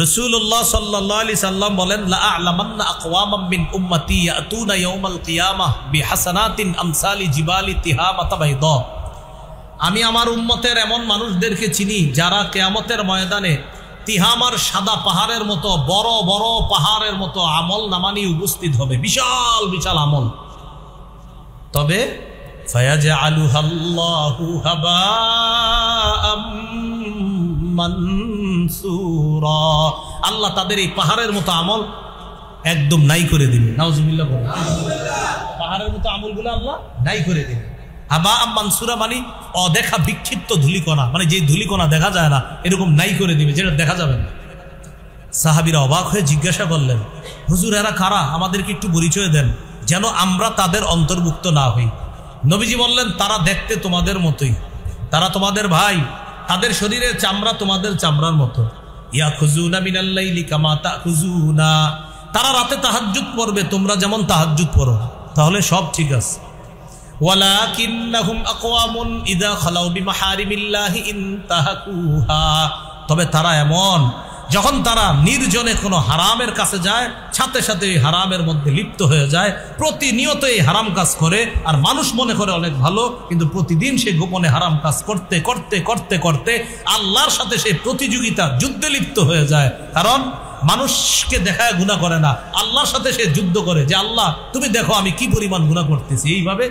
রাসূলুল্লাহ সাল্লাল্লাহু আলাইহি সাল্লাম বলেন, লা আ'লামান্না আকওয়ামান মিন উম্মতি ইয়াতুনা ইয়াউমাল কিয়ামাহ বিহাসানাতিন আমসালি জিবালি তিহামাতা বাইদা। আমি আমার উম্মতের এমন মানুষদেরকে চিনি যারা কিয়ামতের ময়দানে তিহামার সাদা পাহাড়ের মতো বড় বড় পাহাড়ের মতো আমল নামা নিয়ে উপস্থিত হবে, বিশাল বিশাল আমল। তবে ফায়াজআলুহাল্লাহু হাবাআম মানসুরা, আল্লাহ তাদের এই পাহাড়ের মতো আমল একদম নাই করে দিবে। নাউজুবিল্লাহ বলেন, পাহাড়ের মতো আমলগুলো আল্লাহ নাই করে দিবে। হাবাআম মানসুরা মানে অদেখা বিক্ষিপ্ত ধূলিকণা, মানে যে ধূলিকণা দেখা যায় না এরকম নাই করে দিবে, যেটা দেখা যাবে না। সাহাবীরা অবাক হয়ে জিজ্ঞাসা করলেন, হুজুর এরা কারা, আমাদেরকে একটু পরিচয় দেন যেন আমরা তাদের অন্তর্ভুক্ত না হই। নবীজি বললেন, তারা দেখতে তোমাদের মতোই, তারা তোমাদের ভাই, তাদের শরীরের চামড়া তোমাদের চামড়ার মতো। ইয়াখুজুনা মিনাল লাইলি কামা তাখুজুনা, তারা রাতে তাহাজ্জুদ পড়বে তোমরা যেমন তাহাজ্জুদ পড়ো, তাহলে সব ঠিক আছে। ওয়ালাকিন্নাহুম আকওয়ামুন ইযা খালাউ বিমাহারিমিল্লাহি ইনতাহাকুহা, তবে তারা এমন, যখন তারা নির্জনে কোনো হারামের কাছে যায় সাথে সাথে হারামের মধ্যে লিপ্ত হয়ে যায়, প্রতিনিয়ত এই হারাম কাজ করে, আর মানুষ মনে করে অনেক ভালো, কিন্তু প্রতিদিন সে গোপনে হারাম কাজ করতে করতে করতে করতে আল্লাহর সাথে সে প্রতিযোগিতা যুদ্ধে লিপ্ত হয়ে যায়। কারণ মানুষকে দেখায় গুনাহ করে না, আল্লাহর সাথে সে যুদ্ধ করে যে আল্লাহ তুমি দেখো আমি কি পরিমাণ গুনাহ করতেছি। এইভাবে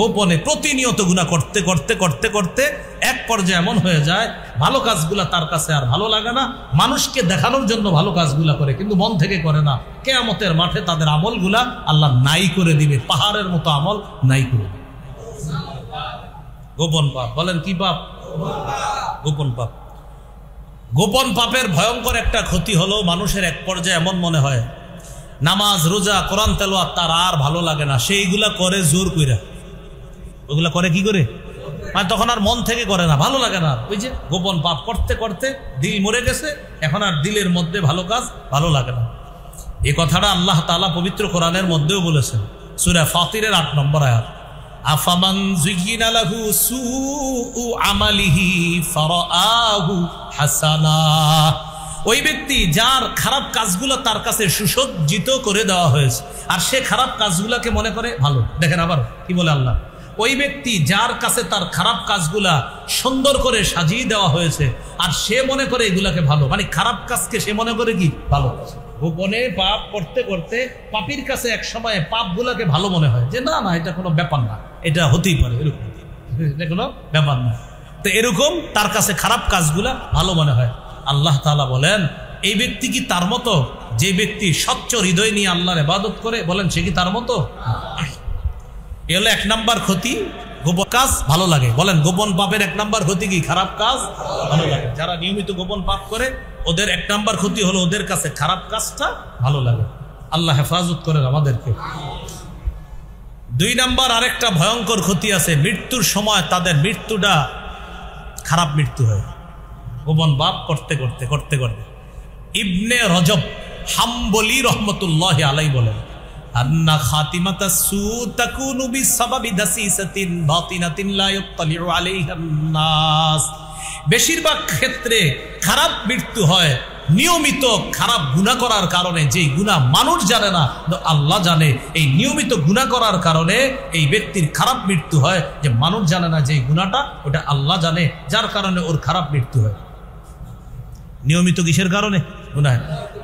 গোপনে প্রতিনিয়ত গুনাহ করতে করতে করতে করতে এক পর্যায়ে এমন হয়ে যায় ভালো কাজগুলা তার কাছে আর ভালো লাগে না, মানুষকে দেখানোর জন্য ভালো কাজগুলা করে কিন্তু মন থেকে করে না। কিয়ামতের মাঠে তাদের আমলগুলা আল্লাহ নাই করে দিবে, পাহাড়ের মতো আমল নাই করে দিবে। গোপন পাপ, বলেন কি পাপ? গোপন পাপ। গোপন পাপের ভয়ঙ্কর একটা ক্ষতি হলো মানুষের এক পর্যায়ে এমন মনে হয় নামাজ রোজা কোরআন তেলাওয়াত তার আর ভালো লাগে না, সেইগুলা করে জোর কইরা। ওগুলা করে কি করে, মানে তখন আর মন থেকে করে না, ভালো লাগে না। ওই যে গোপন পাপ করতে করতে দিল মরে গেছে, এখন আর দিলের মধ্যে ভালো কাজ ভালো লাগে না। এই কথাটা আল্লাহ তাআলা পবিত্র কোরআনের মধ্যেও বলেছেন, সূরা ফাতিরের 8 নম্বর আয়াত, আফামান যুয়িনা লাহু সুউ আমালিহি ফারাআহু হাসানা, ওই ব্যক্তি যার খারাপ কাজগুলো তার কাছে সুসজ্জিত করে দেওয়া হয়েছে আর সে খারাপ কাজগুলোকে মনে করে ভালো। দেখেন আবার কি বলে আল্লাহ, ওই ব্যক্তি যার কাছে তার খারাপ কাজগুলা সুন্দর করে সাজিয়ে দেওয়া হয়েছে আর সে মনে করে এগুলাকে ভালো, মানে খারাপ কাজকে সে মনে করে কি ভালো। গোপনে পাপ করতে করতে পাপীর কাছে এক সময় পাপগুলাকে ভালো মনে হয় যে না না এটা কোনো ব্যাপার না, এটা হতেই পারে, এরকম এটা কোনো ব্যাপার না। তো এরকম তার কাছে খারাপ কাজগুলা ভালো মনে হয়। আল্লাহ তাআলা বলেন, এই ব্যক্তি কি তার মতো যে ব্যক্তি স্বচ্ছ হৃদয় নিয়ে আল্লাহর ইবাদত করে? বলেন সে কি তার মতো? এ হলো 1 নাম্বার ক্ষতি, গোপন কাজ ভালো লাগে। বলেন গোপন পাপের 1 নাম্বার ক্ষতি কি? খারাপ কাজ ভালো লাগে। যারা নিয়মিত গোপন পাপ করে ওদের 1 নাম্বার ক্ষতি হলো ওদের কাছে খারাপ কাজটা ভালো লাগে। আল্লাহ হেফাজত করেন আমাদেরকে। 2 নাম্বার আরেকটা ভয়ঙ্কর ক্ষতি আছে, মৃত্যুর সময় তাদের মৃত্যুটা খারাপ মৃত্যু হয়, গোপন পাপ করতে করতে করতে করতে। ইবনে রজব হাম্বলি রহমতুল্লাহি আলাইহি বলেন, আন্না খাতিমাতাস সু তাকুনু বিসাবাবি দাসিসাতিন বাতিনাতিন লা ইয়াত্তালিউ আলাইহা নাস, বেশিরভাগ ক্ষেত্রে খারাপ মৃত্যু হয় নিয়মিত খারাপ গুনাহ করার কারণে। যেই গুনাহ মানুষ জানে না আল্লাহ জানে, এই নিয়মিত গুনাহ করার কারণে এই ব্যক্তির খারাপ মৃত্যু হয়, যে মানুষ জানে না যে গুনাহটা ওটা আল্লাহ জানে, যার কারণে ওর খারাপ মৃত্যু হয়। নিয়মিত কিসের কারণে? গুনাহ।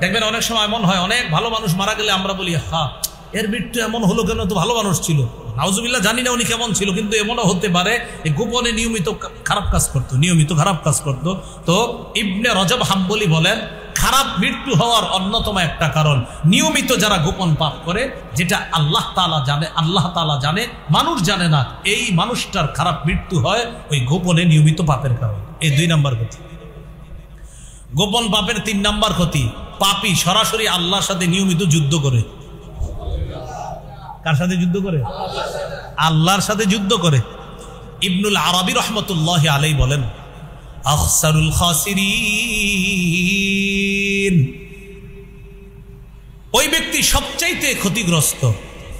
দেখবেন অনেক সময় এমন হয়, অনেক ভালো মানুষ মারা গেলে আমরা বলি হ্যাঁ এর মৃত্যু এমন হলো কেন, তো ভালো মানুষ ছিল। নাউজুবিল্লাহ, জানি না উনি কেমন ছিল, কিন্তু এমনও হতে পারে গোপনে নিয়মিত খারাপ কাজ করতো, নিয়মিত খারাপ কাজ করতো। তো ইবনে রজব হাম্বলি বলেন, খারাপ মৃত্যু হওয়ার অন্যতম একটা কারণ নিয়মিত যারা গোপন পাপ করে, যেটা আল্লাহ তাআলা জানে, আল্লাহ তাআলা জানে, মানুষ জানে না, এই মানুষটার খারাপ মৃত্যু হয় ওই গোপনে নিয়মিত পাপের কারণে। এই 2 নাম্বার ক্ষতি। গোপন পাপের 3 নাম্বার ক্ষতি, পাপী সরাসরি আল্লাহর সাথে নিয়মিত যুদ্ধ করে। কার সাথে যুদ্ধ করে? আল্লাহর সাথে যুদ্ধ করে। ইবনুল আরাবী রহমতুল্লাহি আলাইহি বলেন, আখসারুল খাসিরিন, ওই ব্যক্তি সবচাইতে ক্ষতিগ্রস্ত,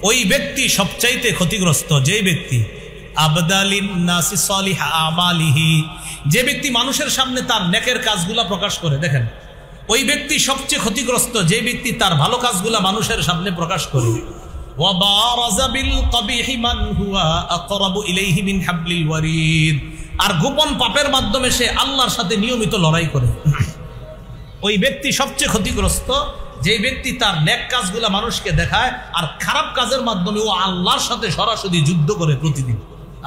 ওই ব্যক্তি সবচাইতে ক্ষতিগ্রস্ত যে ব্যক্তি আবদালিন নাসি সালিহা আমালিহি, যে ব্যক্তি মানুষের সামনে তার নেকের কাজগুলা প্রকাশ করে। দেখেন ওই ব্যক্তি সবচেয়ে ক্ষতিগ্রস্ত যে ব্যক্তি তার ভালো কাজগুলা মানুষের সামনে প্রকাশ করে। আর গোপন পাপের মাধ্যমে সে আল্লাহর সাথে নিয়মিত লড়াই করে। ওই ব্যক্তি সবচেয়ে ক্ষতিগ্রস্ত যে ব্যক্তি তার নেক কাজগুলা মানুষকে দেখায় আর খারাপ কাজের মাধ্যমে ও আল্লাহর সাথে সরাসরি যুদ্ধ করে, প্রতিদিন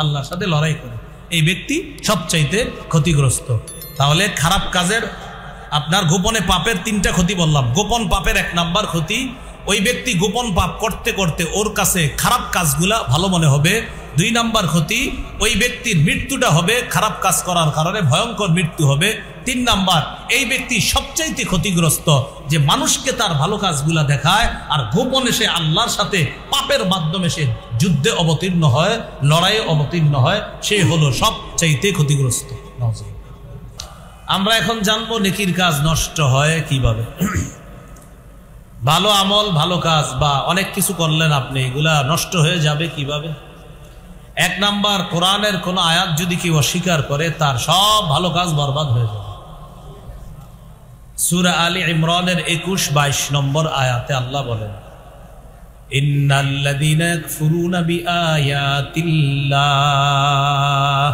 আল্লাহর সাথে লড়াই করে। এই ব্যক্তি সবচাইতে ক্ষতিগ্রস্ত। তাহলে খারাপ কাজের আপনার গোপনে পাপের 3টা ক্ষতি বললাম। গোপন পাপের 1 নাম্বার ক্ষতি, ওই ব্যক্তি গোপন পাপ করতে করতে ওর কাছে খারাপ কাজগুলা ভালো মনে হবে। 2 নাম্বার ক্ষতি, ওই ব্যক্তির মৃত্যুটা হবে খারাপ কাজ করার কারণে, ভয়ঙ্কর মৃত্যু হবে। 3 নাম্বার, এই ব্যক্তি সবচাইতে ক্ষতিগ্রস্ত যে মানুষকে তার ভালো কাজগুলা দেখায় আর গোপনে সে আল্লাহর সাথে পাপের মাধ্যমে সে যুদ্ধে অবতীর্ণ হয়, লড়াইয়ে অবতীর্ণ হয়, সে হলো সবচাইতে ক্ষতিগ্রস্ত। আমরা এখন জানবো নেকির কাজ নষ্ট হয় কিভাবে। ভালো আমল, ভালো কাজ বা অনেক কিছু করলেন আপনি, এগুলা নষ্ট হয়ে যাবে কিভাবে? 1 নাম্বার, কোরআনের কোন আয়াত যদি কেউ অস্বীকার করে তার সব ভালো কাজ বরবাদ হয়ে যাবে। সূরা আলী ইমরানের 21-22 নম্বর আয়াতে আল্লাহ বলেন, ইন্নাল্লাযীনা ইয়াকফুরুনা বিআয়াতিল্লাহ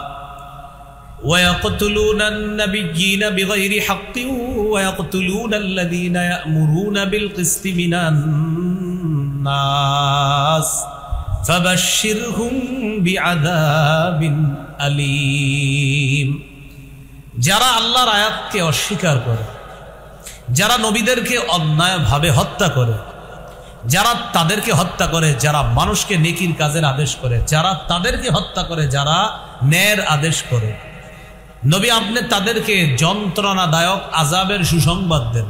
ويقتلون النبيين بغير حق ويقتلون الذين يأمرون بالقسط من الناس فبشرهم بعذاب أليم। যারা আল্লাহর আয়াতকে অস্বীকার করে, যারা নবীদেরকে অন্যায়ভাবে হত্যা করে, যারা তাদেরকে হত্যা করে, যারা মানুষকে নেকির কাজের আদেশ করে, যারা তাদেরকে হত্যা করে, যারা ন্যায়ের আদেশ করে, নবী আপনি তাদেরকে যন্ত্রণাদায়ক আযাবের সুসংবাদ দেন।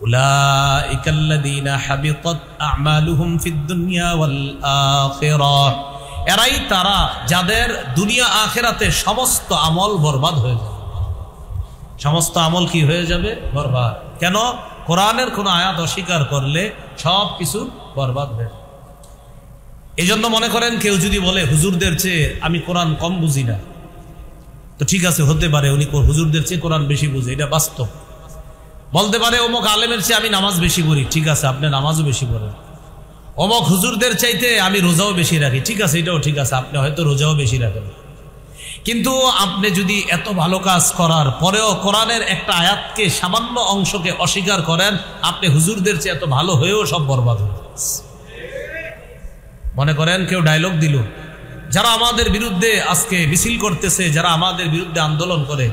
উলাইকাল্লাযীনা হাবিতাত আ'মালুহুম ফিদ দুনিয়া ওয়াল আখিরাহ, এরাই তারা যাদের দুনিয়া আখিরাতে সমস্ত আমল বরবাদ হয়ে যাবে। সমস্ত আমল কি হয়ে যাবে? বরবাদ। কেন? কোরআনের কোন আয়াত অস্বীকার করলে সব কিছু বরবাদ হয়ে যাবে। এই জন্য মনে করেন কেউ যদি বলে হুজুরদের চেয়ে আমি কোরআন কম বুঝি না, তো ঠিক আছে, হতে পারে উনি হুজুরদের চেয়ে কোরআন বেশি বুঝে, এটা বাস্তব। বলতে পারে অমুক আলেমের চেয়ে আমি নামাজ বেশি পড়ি, ঠিক আছে, আপনি নামাজও বেশি পড়েন। অমুক হুজুরদের চাইতে আমি রোজাও বেশি রাখি, ঠিক আছে, এটাও ঠিক আছে, আপনি হয়তো রোজাও বেশি রাখেন। কিন্তু আপনি যদি এত ভালো কাজ করার পরেও কোরআনের একটা আয়াতকে, সামান্য অংশকে অস্বীকার করেন, আপনি হুজুরদের চেয়ে এত ভালো হয়েও সব বরবাদ হয়ে যাচ্ছে। মনে করেন কেউ ডায়লগ দিল, যারা আমাদের বিরুদ্ধে আজকে মিছিল করতেছে, যারা আমাদের বিরুদ্ধে আন্দোলন করে,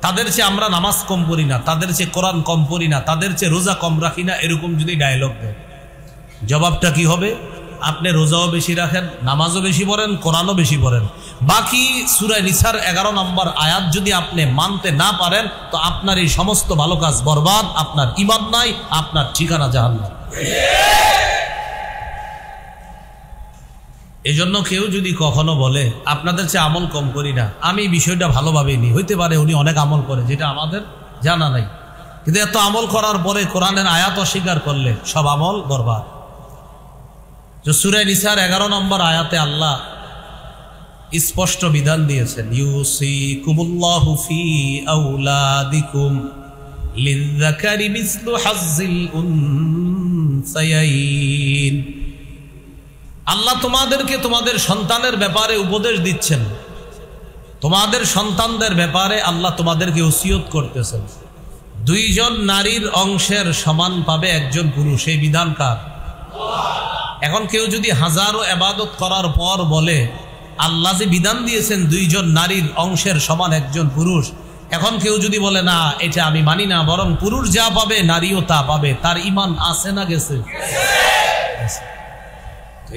তাদের চেয়ে আমরা নামাজ কম পড়ি না, তাদের চেয়ে কোরআন কম পড়ি না, তাদের চেয়ে রোজা কম রাখি না, এরকম যদি ডায়লগ দেয়, জবাবটা কি হবে? আপনি রোজাও বেশি রাখেন, নামাজও বেশি পড়েন, কোরআনও বেশি পড়েন, বাকি সূরা নিসার 11 নম্বর আয়াত যদি আপনি মানতে না পারেন, তো আপনার এই সমস্ত ভালো কাজ বরবাদ, আপনার ঈমান নাই, আপনার ঠিকানা জাহান্নাম। এজন্য কেউ যদি কখনো বলে আপনাদের চেয়ে আমল কম করি না, আমি বিষয়টা ভালোভাবে নিই, হইতে পারে উনি অনেক আমল করে যেটা আমাদের জানা নাই, কিন্তু এত আমল করার পরে কোরআনের আয়াত অস্বীকার করলে সব আমল বরবাদ। সূরা নিসার 11 নম্বর আয়াতে আল্লাহ স্পষ্ট বিধান দিয়েছেন, ইউসিকুমুল্লাহু ফি আওলাদিকুম লিযযাকারি মিসলু হাজ্জিল উনসায়াইন। আল্লাহ তোমাদেরকে তোমাদের সন্তানের ব্যাপারে উপদেশ দিচ্ছেন, তোমাদের সন্তানদের ব্যাপারে আল্লাহ তোমাদেরকে ওসিয়ত করতেছেন, 2 জন নারীর অংশের সমান পাবে একজন পুরুষ। এই বিধান কার? এখন কেউ যদি হাজারো ইবাদত করার পর বলে আল্লাহ যে বিধান দিয়েছেন 2 জন নারীর অংশের সমান একজন পুরুষ, এখন কেউ যদি বলে না এটা আমি মানি না, বরং পুরুষ যা পাবে নারীও তা পাবে, তার ঈমান আছে না গেছে?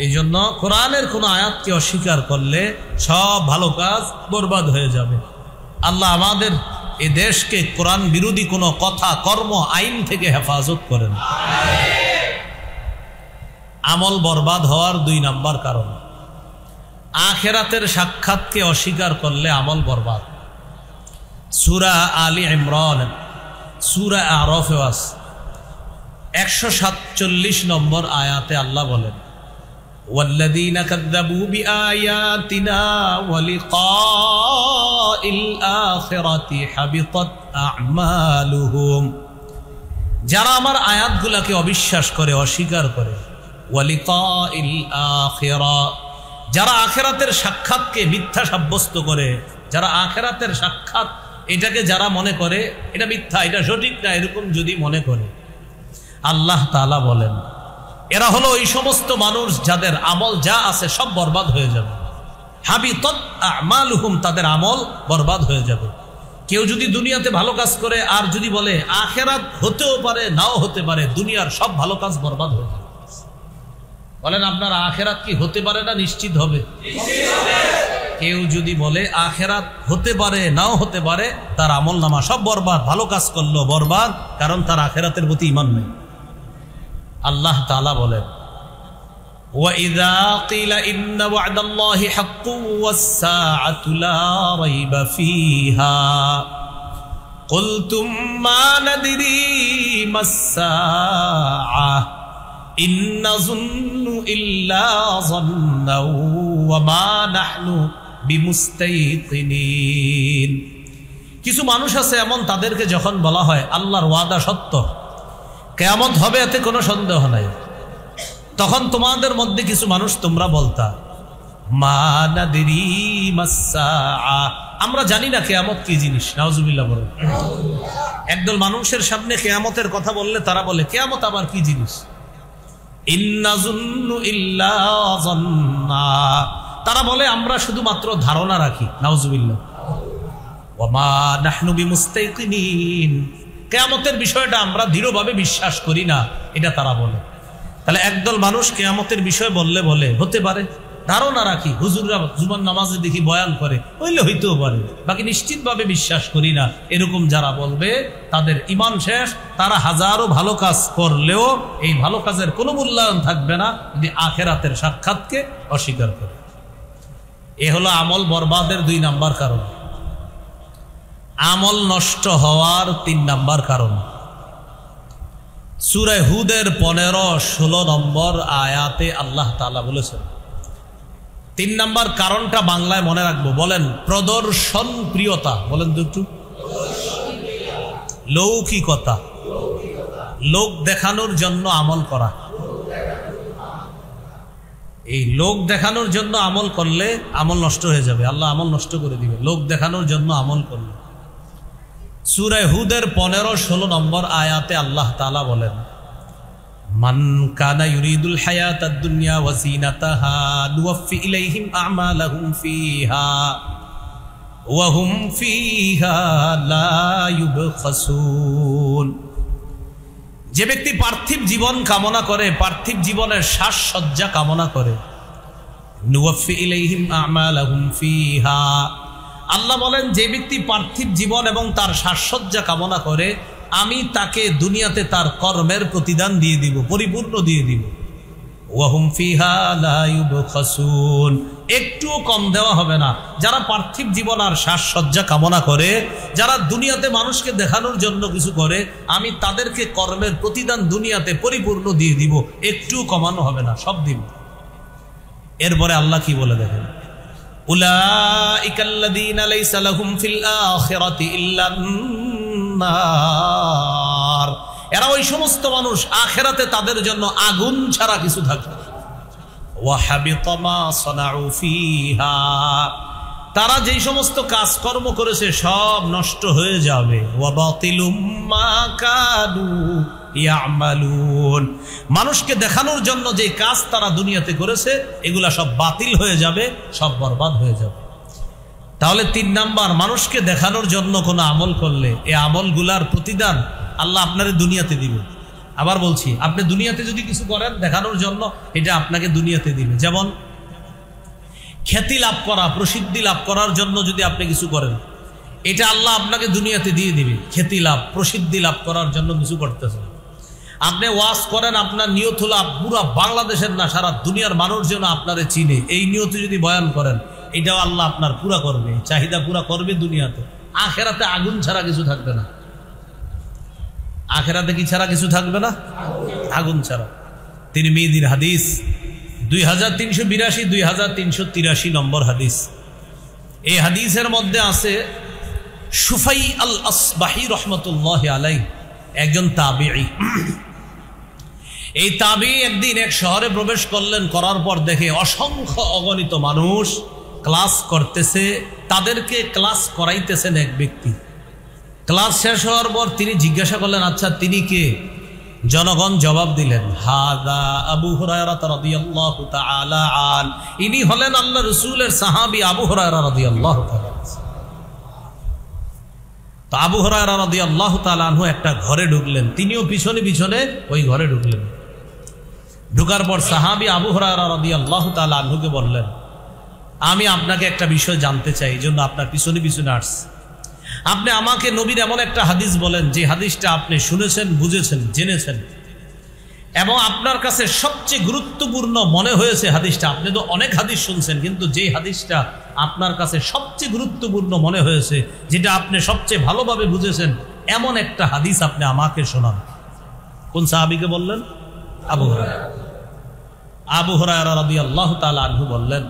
এই জন্য কোরআনের কোন আয়াতকে অস্বীকার করলে সব ভালো কাজ বরবাদ হয়ে যাবে। আল্লাহ আমাদের এই দেশকে কোরআন বিরোধী কোনো কথা, কর্ম, আইন থেকে হেফাজত করেন। আমল বরবাদ হওয়ার 2 নাম্বার কারণ, আখিরাতের সাক্ষাৎকে অস্বীকার করলে আমল বরবাদ। সূরা আলী ইমরান, সূরা আরাফ 147 নম্বর আয়াতে আল্লাহ বলেন, ওয়াল্লাযীনা কাযযাবু বিআয়াতিনা ওয়া লিকাইল আখিরাতি হাবিতাত আ'মালুহুম যারা আমার আয়াতগুলাকে অবিশ্বাস করে, অস্বীকার করে, ওয়ালিকাইল আখিরা, যারা আখিরাতের সাক্ষাৎকে মিথ্যা সাব্যস্ত করে, যারা আখিরাতের সাক্ষাৎ এটাকে যারা মনে করে এটা মিথ্যা, এটা সঠিক না, এরকম যদি মনে করে, আল্লাহ তাআলা বলেন এরা হলো ওই সমস্ত মানুষ যাদের আমল যা আছে সব বরবাদ হয়ে যাবে। হাবিতাত আমালুহুম, তাদের আমল বরবাদ হয়ে যাবে। কেউ যদি দুনিয়াতে ভালো কাজ করে আর যদি বলে আখিরাত হতেও পারে নাও হতে পারে, দুনিয়ার সব ভালো কাজ বরবাদ হয়ে যাবে। বলেন আপনার আখিরাত কি হতে পারে না নিশ্চিত হবে? কেউ যদি বলে আখিরাত হতে পারে নাও হতে পারে, তার আমল নামা সব বরবাদ, ভালো কাজ করলো বরবাদ, কারণ তার আখিরাতের প্রতি ঈমান নেই। আল্লাহ তাআলা বলেন وَإِذَا قِيلَ إِنَّ وَعْدَ اللَّهِ حَقٌّ وَالسَّاعَةُ لَا رَيْبَ فِيهَا قُلْتُمْ مَا نَدْرِي مَا السَّاعَةُ إِن نَّظُنُّ إِلَّا ظَنًّا وَمَا نَحْنُ بِمُسْتَيْقِنِينَ। কিছু মানুষ আছে এমন, তাদেরকে যখন বলা হয় আল্লাহর ওয়াদা সত্য, কিয়ামত হবে, এতে কোনো সন্দেহ নাই, তখন তোমাদের মধ্যে কিছু মানুষ তোমরা বলতা মা নাদরি মাসসাআ, আমরা জানি না কিয়ামত কি জিনিস। নাউজুবিল্লাহ বলেন। একদল মানুষের সামনে কিয়ামতের কথা বললে তারা বলে কিয়ামত আবার কি জিনিস। ইন্নাজুন্নু ইল্লা যান্না, তারা বলে আমরা শুধুমাত্র ধারণা রাখি। নাউজুবিল্লাহ। ওয়া মা নাহনু বিমুস্তাইকিনিন, কিয়ামতের বিষয়টা আমরা দৃঢ়ভাবে বিশ্বাস করি না, এটা তারা বলে। তাহলে একদল মানুষ কিয়ামতের বিষয় বললে বলে হতে পারে, ধারণা রাখি, হুজুররা জুমার নামাজে দেখি বয়ান করে, হইলে হইতেও পারে, বাকি নিশ্চিতভাবে বিশ্বাস করি না, এরকম যারা বলবে তাদের ঈমান শেষ। তারা হাজারো ভালো কাজ করলেও এই ভালো কাজের কোনো মূল্যায়ন থাকবে না যদি আখিরাতের সাক্ষাৎকে অস্বীকার করে। এ হলো আমল বরবাদের 2 নাম্বার কারণ। আমল নষ্ট হওয়ার 3 নাম্বার কারণ। সূরা হুদের 15-16 নম্বর আয়াতে আল্লাহ তাআলা বলেছেন। 3 নাম্বার কারণটা বাংলায় মনে রাখবো, বলেন প্রদর্শন প্রিয়তা। বলেন তো একটু। লৌকিকতা, লোক দেখানোর জন্য আমল করা। এই লোক দেখানোর জন্য আমল করলে আমল নষ্ট হয়ে যাবে, আল্লাহ আমল নষ্ট করে দিবে লোক দেখানোর জন্য আমল করলে। সূরা হুদের 15-16 নম্বর আয়াতে আল্লাহ তাআলা বলেন মান কানা ইউরিদুল হায়াতাদ দুনিয়া ওয়া যিনাতাহা নুওয়াফি ইলাইহিম আমালাহুম ফিহা ওয়া হুম ফিহা লা ইউবখাসুন। যে ব্যক্তি পার্থিব জীবন কামনা করে, পার্থিব জীবনের সাজসজ্জা কামনা করে, নুওয়াফি ইলাইহিম আমালাহুম ফিহা, আল্লাহ বলেন যে ব্যক্তি পার্থিব জীবন এবং তার সাজসজ্জা কামনা করে, আমি তাকে দুনিয়াতে তার কর্মের প্রতিদান দিয়ে দিব, পরিপূর্ণ দিয়ে দিব। ওয়া হুম ফিহা লা ইউবখাসুন, একটুও কম দেওয়া হবে না। যারা পার্থিব জীবন আর সাজসজ্জা কামনা করে, যারা দুনিয়াতে মানুষকে দেখানোর জন্য কিছু করে, আমি তাদেরকে কর্মের প্রতিদান দুনিয়াতে পরিপূর্ণ দিয়ে দিব, একটুও কমানো হবে না, সব দিব। এরপরে আল্লাহ কি বলে দেখেন, উলাইকাল্লাযীনা লাইসা লাহুম ফিল আখিরাতি ইল্লান নার, এরা ওই সমস্ত মানুষ আখিরাতে তাদের জন্য আগুন ছাড়া কিছু থাকবে না। ওয়া হাবিতা মা সানাউ ফিহা, তারা যেই সমস্ত কাজকর্ম করেছে সব নষ্ট হয়ে যাবে। ওয়া বাতিলুম মা কানু ইয়ামালুন, মানুষকে দেখানোর জন্য যে কাজ তারা দুনিয়াতে করেছে এগুলা সব বাতিল হয়ে যাবে, সব বরবাদ হয়ে যাবে। তাহলে 3 নাম্বার, মানুষকে দেখানোর জন্য কোনো আমল করলে এই আমলগুলার প্রতিদান আল্লাহ আপনারে দুনিয়াতে দিবে। আবার বলছি, আপনি দুনিয়াতে যদি কিছু করেন দেখানোর জন্য, এটা আপনাকে দুনিয়াতে দিবে। যেমন খ্যাতি লাভ করা, প্রসিদ্ধি লাভ করার জন্য যদি আপনি কিছু করেন, এটা আল্লাহ আপনাকে দুনিয়াতে দিয়ে দিবে। খ্যাতি লাভ, প্রসিদ্ধি লাভ করার জন্য কিছু করতেছেন, আপনি ওয়াজ করেন, আপনার নিয়ত হলো পুরো বাংলাদেশের না সারা দুনিয়ার মানুষ যেন আপনারে চিনে, এই নিয়তে যদি বয়ান করেন, এটাও আল্লাহ আপনার পুরা করবে, চাহিদা পুরা করবে দুনিয়াতে। আখেরাতে আগুন ছাড়া কিছু থাকবে না। আখেরাতে কি ছাড়া কিছু থাকবে না? আগুন ছাড়া। তিরমিজির হাদিস 2382, 2383 নম্বর হাদিস। এই হাদিসের মধ্যে আছে সুফাই আল আসবাহি রহমতুল্লাহ আলাইহি, একজন তাবিঈ। এই তাবিঈ একদিন এক শহরে প্রবেশ করলেন, করার পর দেখে অসংখ্য অগণিত মানুষ ক্লাস করতেছে, তাদেরকে ক্লাস করাইতেছেন এক ব্যক্তি। ক্লাস শেষ হওয়ার পর তিনি জিজ্ঞাসা করলেন, আচ্ছা তিনি কে? জনগণ জবাব দিলেন, হাদা আবু হুরায়রা রাদিয়াল্লাহু তাআলা আন, ইনি হলেন আল্লাহ রাসূলের সাহাবী আবু হুরায়রা রাদিয়াল্লাহু তাআলা। তো আবু হুরায়রা রাদিয়াল্লাহু তাআলা আনহু একটা ঘরে ঢুকলেন, তিনিও পিছনে পিছনে ওই ঘরে ঢুকলেন। ঢুকার পর সাহাবী আবু হুরায়রা রাদিয়াল্লাহু তাআলা আনহুকে বললেন, আমি আপনাকে একটা বিষয় জানতে চাই, এই জন্য আপনার পিছনে পিছনে আসছি। আপনি আমাকে নবীর এমন একটা হাদিস বলেন যে হাদিসটা আপনি শুনেছেন, বুঝেছেন, জেনেছেন এবং আপনার কাছে সবচেয়ে গুরুত্বপূর্ণ মনে হয়েছে হাদিসটা। আপনি তো অনেক হাদিস শুনছেন, কিন্তু যে হাদিসটা আপনার কাছে সবচেয়ে গুরুত্বপূর্ণ মনে হয়েছে, যেটা আপনি সবচেয়ে ভালোভাবে বুঝেছেন, এমন একটা হাদিস আপনি আমাকে শোনান। কোন সাহাবীকে বললেন? আবু হুরায়রা। আবু হুরায়রা রাদিয়াল্লাহু তাআলা আনহু বললেন,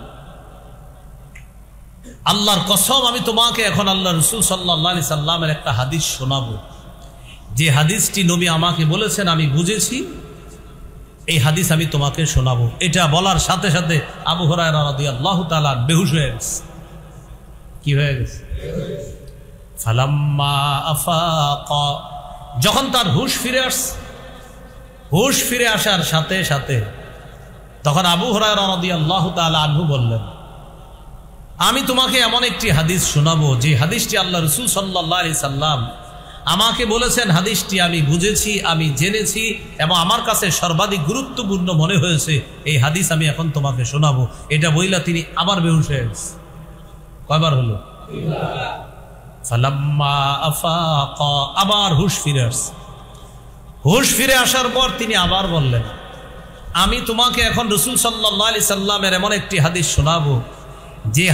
আল্লাহর কসম, আমি তোমাকে এখন আল্লাহ রাসূল সাল্লাল্লাহু আলাইহি সাল্লামের একটা হাদিস শোনাবো, যে হাদিসটি নবী আমাকে বলেছেন, আমি বুঝেছি, এই হাদিস আমি তোমাকে শোনাবো। এটা বলার সাথে সাথে আবু হুরায়রা রাদিয়াল্লাহু তাআলা বেহুশ হয়ে গেছে। কি হয়ে গেছে? ফালাম্মা আফাকা, যখন তার হুশ ফিরে আসছে, হুশ ফিরে আসার সাথে সাথে তখন আবু হুরায়রা রাদিয়াল্লাহু তাআলা আনহু বললেন, আমি তোমাকে এমন একটি হাদিস শোনাবো, যে হাদিসটি আল্লাহ রাসূল সাল্লাল্লাহু আলাইহি সাল্লাম আমাকে বলেছেন, হাদিসটি আমি বুঝেছি, আমি জেনেছি এবং আমার কাছে সর্বাধিক গুরুত্বপূর্ণ মনে হয়েছে, এই হাদিস আমি এখন তোমাকে শোনাবো। এটা বইলা তিনি আবার বেহুশ হয়ে গেছে। কয়বার হলো? ফালাম্মা আফাকা, আবার হুশ ফিরে আসছে। হুশ ফিরে আসার পর তিনি আবার বললেন, আমি তোমাকে এখন রাসূল সাল্লাল্লাহু আলাইহি সাল্লামের এমন একটি হাদিস শোনাবো, যে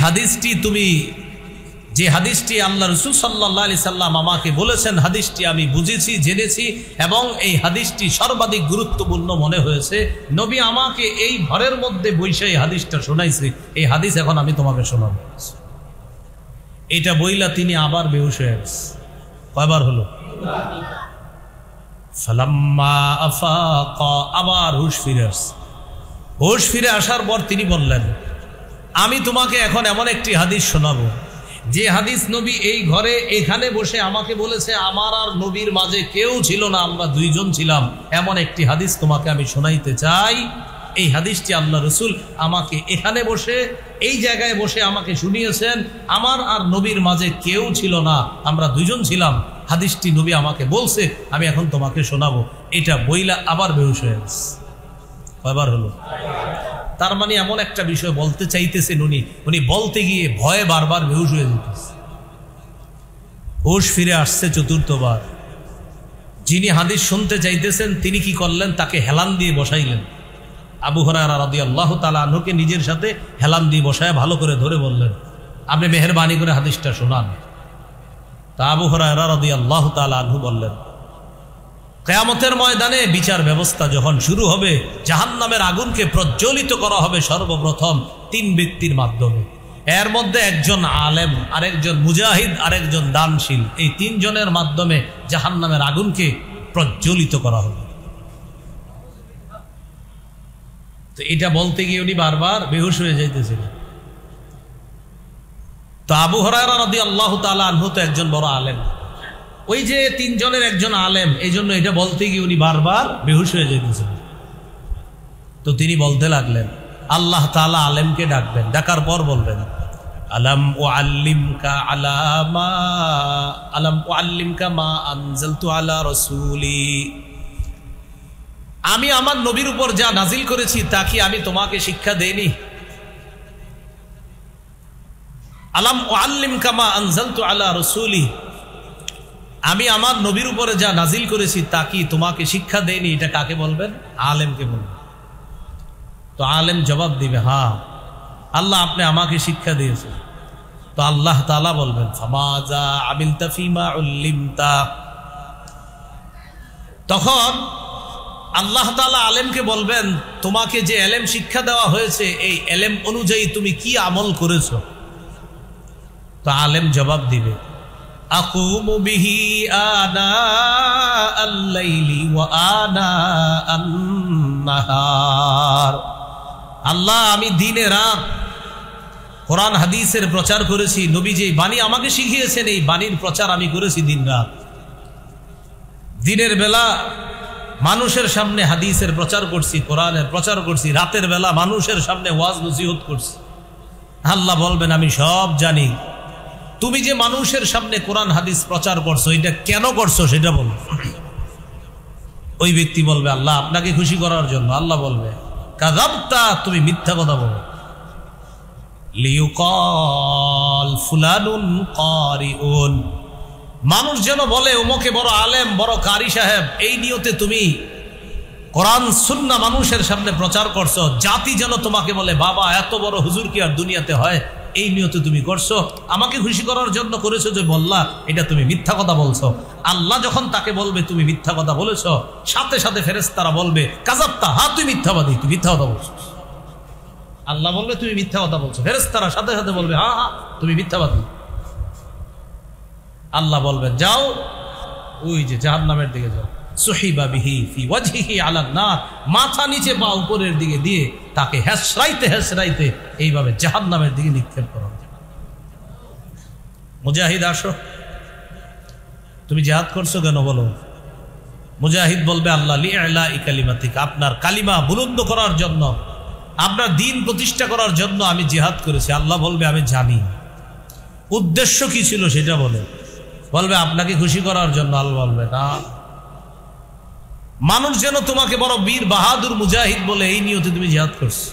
হাদিসটি আল্লাহ রাসূল সাল্লাল্লাহু আলাইহি সাল্লাম আমাকে বলেছেন, হাদিসটি আমি বুঝেছি, জেনেছি এবং এই হাদিসটি সর্বাধিক গুরুত্বপূর্ণ মনে হয়েছে। নবী আমাকে এই ঘরের মধ্যে বসে এই হাদিসটা শোনাইছে, এই হাদিস এখন আমি তোমাকে শোনাবো। এটা বইলা তিনি আবার বেহুশ হয়ে গেছে। কয়বার হলো? ফালাম্মা আফাকা, আবার হুশ ফিরে আসছে। হুশ ফিরে আসার পর তিনি বললেন, আমি তোমাকে এখন এমন একটি হাদিস শোনাবো, যে হাদিস নবী এই ঘরে এখানে বসে আমাকে বলেছে, আমার আর নবীর মাঝে কেউ ছিল না, আমরা দুইজন ছিলাম, এমন একটি হাদিস তোমাকে আমি শোনাইতে চাই। এই হাদিসটি আল্লাহ রাসূল আমাকে এখানে বসে, এই জায়গায় বসে আমাকে শুনিয়েছেন, আমার আর নবীর মাঝে কেউ ছিল না, আমরা দুইজন ছিলাম, হাদিসটি নবী আমাকে বলছে, আমি এখন তোমাকে শোনাবো। এটা বইলা আবার বেহুশ হয়ে গেছে। কয়বার হলো? তার মানে এমন একটা বিষয় বলতে চাইতেছেন উনি বলতে গিয়ে ভয়ে বারবার বেহুশ হয়ে যেতেছে। হুশ ফিরে আসছে চতুর্থবার। যিনি হাদিস শুনতে চাইতেছেন তিনি কি করলেন? তাকে হেলান দিয়ে বসাইলেন। আবু হুরায়রা রাদিয়াল্লাহু তাআলা আনহুকে নিজের সাথে হেলান দিয়ে বসায় ভালো করে ধরে বললেন, আপনি মেহেরবানি করে হাদিসটা শোনান। তা আবু হুরায়রা রাদিয়াল্লাহু তাআলা আনহু বললেন, কিয়ামতের ময়দানে বিচার ব্যবস্থা যখন শুরু হবে, জাহান্নামের আগুনকে প্রজ্বলিত করা হবে সর্বপ্রথম তিন ব্যক্তির মাধ্যমে। এর মধ্যে একজন আলেম, আরেকজন মুজাহিদ, আরেকজন দানশীল। এই তিনজনের মাধ্যমে জাহান্নামের আগুনকে প্রজ্বলিত করা হবে। তো এটা বলতে গিয়ে উনি বারবার বেহুশ হয়ে যাইতেছিলেন। তো আবু হুরায়রা রাদিয়াল্লাহু তাআলা আনহু তো একজন বড় আলেম, ওই যে তিনজনের একজন আলেম, এই জন্য এটা বলতে গিয়ে উনি বারবার বেহুশ হয়ে যেতেছেন। তো তিনি বলতে লাগলেন, আল্লাহ তাআলা আলেমকে ডাকবেন, ডাকার পর বলবেন, আলাম উআল্লিমকা মা আনজালতু আলা রাসূলি, আমি আমার নবীর উপর যা নাজিল করেছি তা কি আমি তোমাকে শিক্ষা দেইনি? আলাম উআল্লিমকা মা আনজালতু আলা রাসূলি, আমি আমার নবীর উপরে যা নাজিল করেছি তা কি তোমাকে শিক্ষা দেয়নি? এটা কাকে বলবেন? আলেমকে বলবেন। তো আলেম জবাব দিবে, হ্যাঁ আল্লাহ আপনি আমাকে শিক্ষা দিয়েছেন। তো আল্লাহ তাআলা বলবেন, ফামাযা আমিলতা ফীমা উল্লিমতা, তখন আল্লাহ তাআলা আলেমকে বলবেন, তোমাকে যে এলেম শিক্ষা দেওয়া হয়েছে এই এলেম অনুযায়ী তুমি কি আমল করেছো? তো আলেম জবাব দিবে, আকুমু বিহি আনা আল-লাইলি ওয়া আনা আন-নাহার। আল্লাহ আমি দিনে রাত কোরআন হাদিসের প্রচার করেছি। নবী যে বাণী আমাকে শিখিয়েছেন এই বাণীর প্রচার আমি করেছি দিন রাত। দিনের বেলা মানুষের সামনে হাদিসের প্রচার করছি, কোরআনের প্রচার করছি, রাতের বেলা মানুষের সামনে ওয়াজ নসিহত করছি। আল্লাহ বলবেন আমি সব জানি, তুমি যে মানুষের সামনে কোরআন হাদিস প্রচার করছো এটা কেন করছো সেটা বলো। ওই ব্যক্তি বলবে আল্লাহ আপনাকে খুশি করার জন্য। আল্লাহ বলবে কাযাবতা, তুমি মিথ্যা কথা বলো। লিইউকাল ফুলানুন কারিউন, মানুষ যেন বলে ওমকে বড় আলেম, বড় কারি সাহেব, এই নিয়তে তুমি কোরআন সুন্নাহ মানুষের সামনে প্রচার করছো। জাতি যেন তোমাকে বলে বাবা এত বড় হুজুর কি আর দুনিয়াতে হয়, এই নিয়তে তুমি করছো। আমাকে খুশি করার জন্য করেছো যে বললা, এটা তুমি মিথ্যা কথা বলছো। আল্লাহ যখন তাকে বলবে তুমি মিথ্যা কথা বলেছো, সাথে সাথে ফেরেশতারা বলবে কাযাবতা, হ্যাঁ তুই মিথ্যাবাদী, তুই মিথ্যা কথা বলছো। আল্লাহ বলবে তুমি মিথ্যা কথা বলছো, ফেরেশতারা সাথে সাথে বলবে হ্যাঁ হ্যাঁ তুমি মিথ্যাবাদী। আল্লাহ বলবেন যাও ওই যে জাহান্নামের দিকে যাও। সুহিবা বিহি ফি ওয়াজহিহি আলান নার, মাথা নিচে পা উপরের দিকে দিয়ে তাকে হেসরাইতে হেসরাইতে এইভাবে জাহান্নামের দিকে নিক্ষেপ করা। মুজাহিদ আসো, তুমি জিহাদ করছো কেন বলো। মুজাহিদ বলবে আল্লাহ লিইলাই কালিমাতিক, আপনার কালিমা বুলন্দ করার জন্য, আপনার দ্বীন প্রতিষ্ঠা করার জন্য আমি জিহাদ করেছি। আল্লাহ বলবে আমি জানি উদ্দেশ্য কি ছিল সেটা বলে। বলবে আপনাকে খুশি করার জন্য। আল্লাহ বলবে না, মানুষ যেন তোমাকে বড় বীর বাহাদুর মুজাহিদ বলে এই নিয়তে তুমি জিহাদ করছো।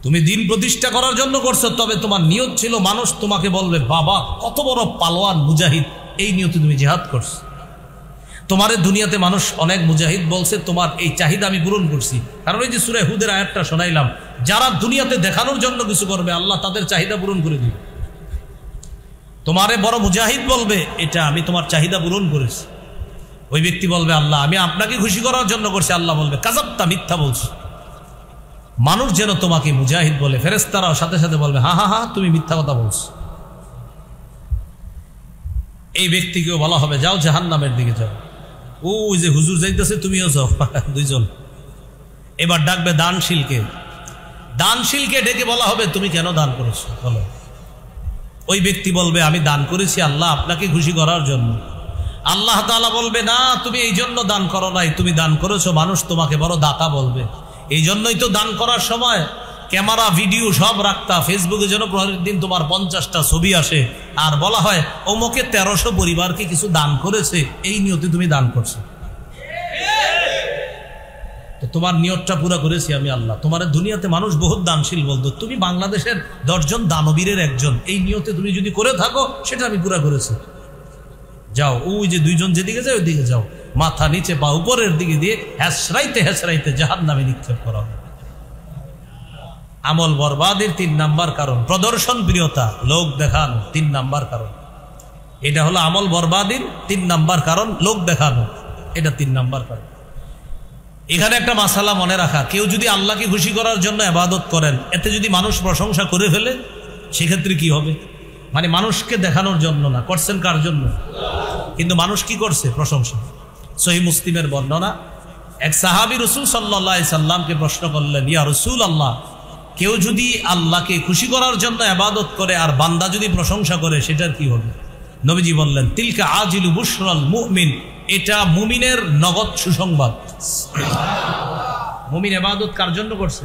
তুমি দ্বীন প্রতিষ্ঠা করার জন্য করছো, তবে তোমার নিয়ত ছিল মানুষ তোমাকে বলবে বাবা কত বড় পালোয়ান মুজাহিদ, এই নিয়তে তুমি জিহাদ করছো। তোমার দুনিয়াতে মানুষ অনেক মুজাহিদ বলছে, তোমার এই চাহিদা আমি পূরণ করছি। কারণ এই যে সূরা হুদের আয়াতটা শোনাইলাম, যারা দুনিয়াতে দেখানোর জন্য কিছু করবে আল্লাহ তাদের চাহিদা পূরণ করে দিবে। তোমারে বড় মুজাহিদ বলবে এটা আমি তোমার চাহিদা পূরণ করেছি। ওই ব্যক্তি বলবে আল্লাহ আমি আপনাকে খুশি করার জন্য করছি। আল্লাহ বলবে কাযাবতা, মিথ্যা বলছো। মানুষ যেন তোমাকে মুজাহিদ বলে, ফেরেশতারাও সাথে সাথে বলবে হ্যাঁ হ্যাঁ হ্যাঁ তুমি মিথ্যা কথা বলছো। এই ব্যক্তিকেও বলা হবে যাও জাহান্নামের দিকে যাও। ওই যে হুজুর যাইতেছে তুমিও যাও, দুইজন। এবার ডাকবে দানশীলকে, দানশীলকে ডেকে বলা হবে তুমি কেন দান করেছো বলো। ওই ব্যক্তি বলবে আমি দান করেছি আল্লাহ আপনাকে খুশি করার জন্য। আল্লাহ তাআলা বলবে না তুমি এই জন্য দান করো নাই, তুমি দান করেছো মানুষ তোমাকে বড় দাতা বলবে। এই জন্যই তো দান করার সময় ক্যামেরা ভিডিও সব রাখতা, ফেসবুকে যেন প্রতিদিন তোমার 50টা ছবি আসে আর বলা হয় অমুকে 1300 পরিবারকে কিছু দান করেছে, এই নিয়তে তুমি দান করছো। তো তোমার নিয়তটা পুরা করেছি আমি আল্লাহ। তোমার দুনিয়াতে মানুষ বহুত দানশীল বলতো, তুমি বাংলাদেশের 10 জন দানবীরের একজন, এই নিয়তে তুমি যদি করে থাকো সেটা আমি পুরা করেছি। যাও ওই যে দুইজন যেদিকে যায় ওইদিকে যাও, মাথা নিচে পা উপরের দিকে দিয়ে হেসরাইতে হেসরাইতে জাহান্নামে নিক্ষেপ করা হবে। আমল বরবাদের 3 নাম্বার কারণ প্রদর্শন প্রিয়তা, লোক দেখানো 3 নাম্বার কারণ। এটা হলো আমল বরবাদের 3 নাম্বার কারণ, লোক দেখানো, এটা 3 নাম্বার কারণ। এখানে একটা মাসালা মনে রাখা, কেউ যদি আল্লাহকে খুশি করার জন্য ইবাদত করেন, এতে যদি মানুষ প্রশংসা করে ফেলে সেক্ষেত্রে কি হবে? মানে মানুষকে দেখানোর জন্য না, করছেন কার জন্য? কিন্তু মানুষ কি করছে? প্রশংসা। সহিহ মুসলিমের বর্ণনা, এক সাহাবী রাসূল সাল্লাল্লাহু আলাইহি সাল্লামকে প্রশ্ন করলেন, ইয়া রাসূলুল্লাহ, কেউ যদি আল্লাহকে খুশি করার জন্য ইবাদত করে আর বান্দা যদি প্রশংসা করে সেটার কি হবে? নবীজি বললেন, তিলকা আজিলু বুশরাল মুমিন, এটা মুমিনের নগদ সুসংবাদ। মুমিন ইবাদত কার জন্য করছে?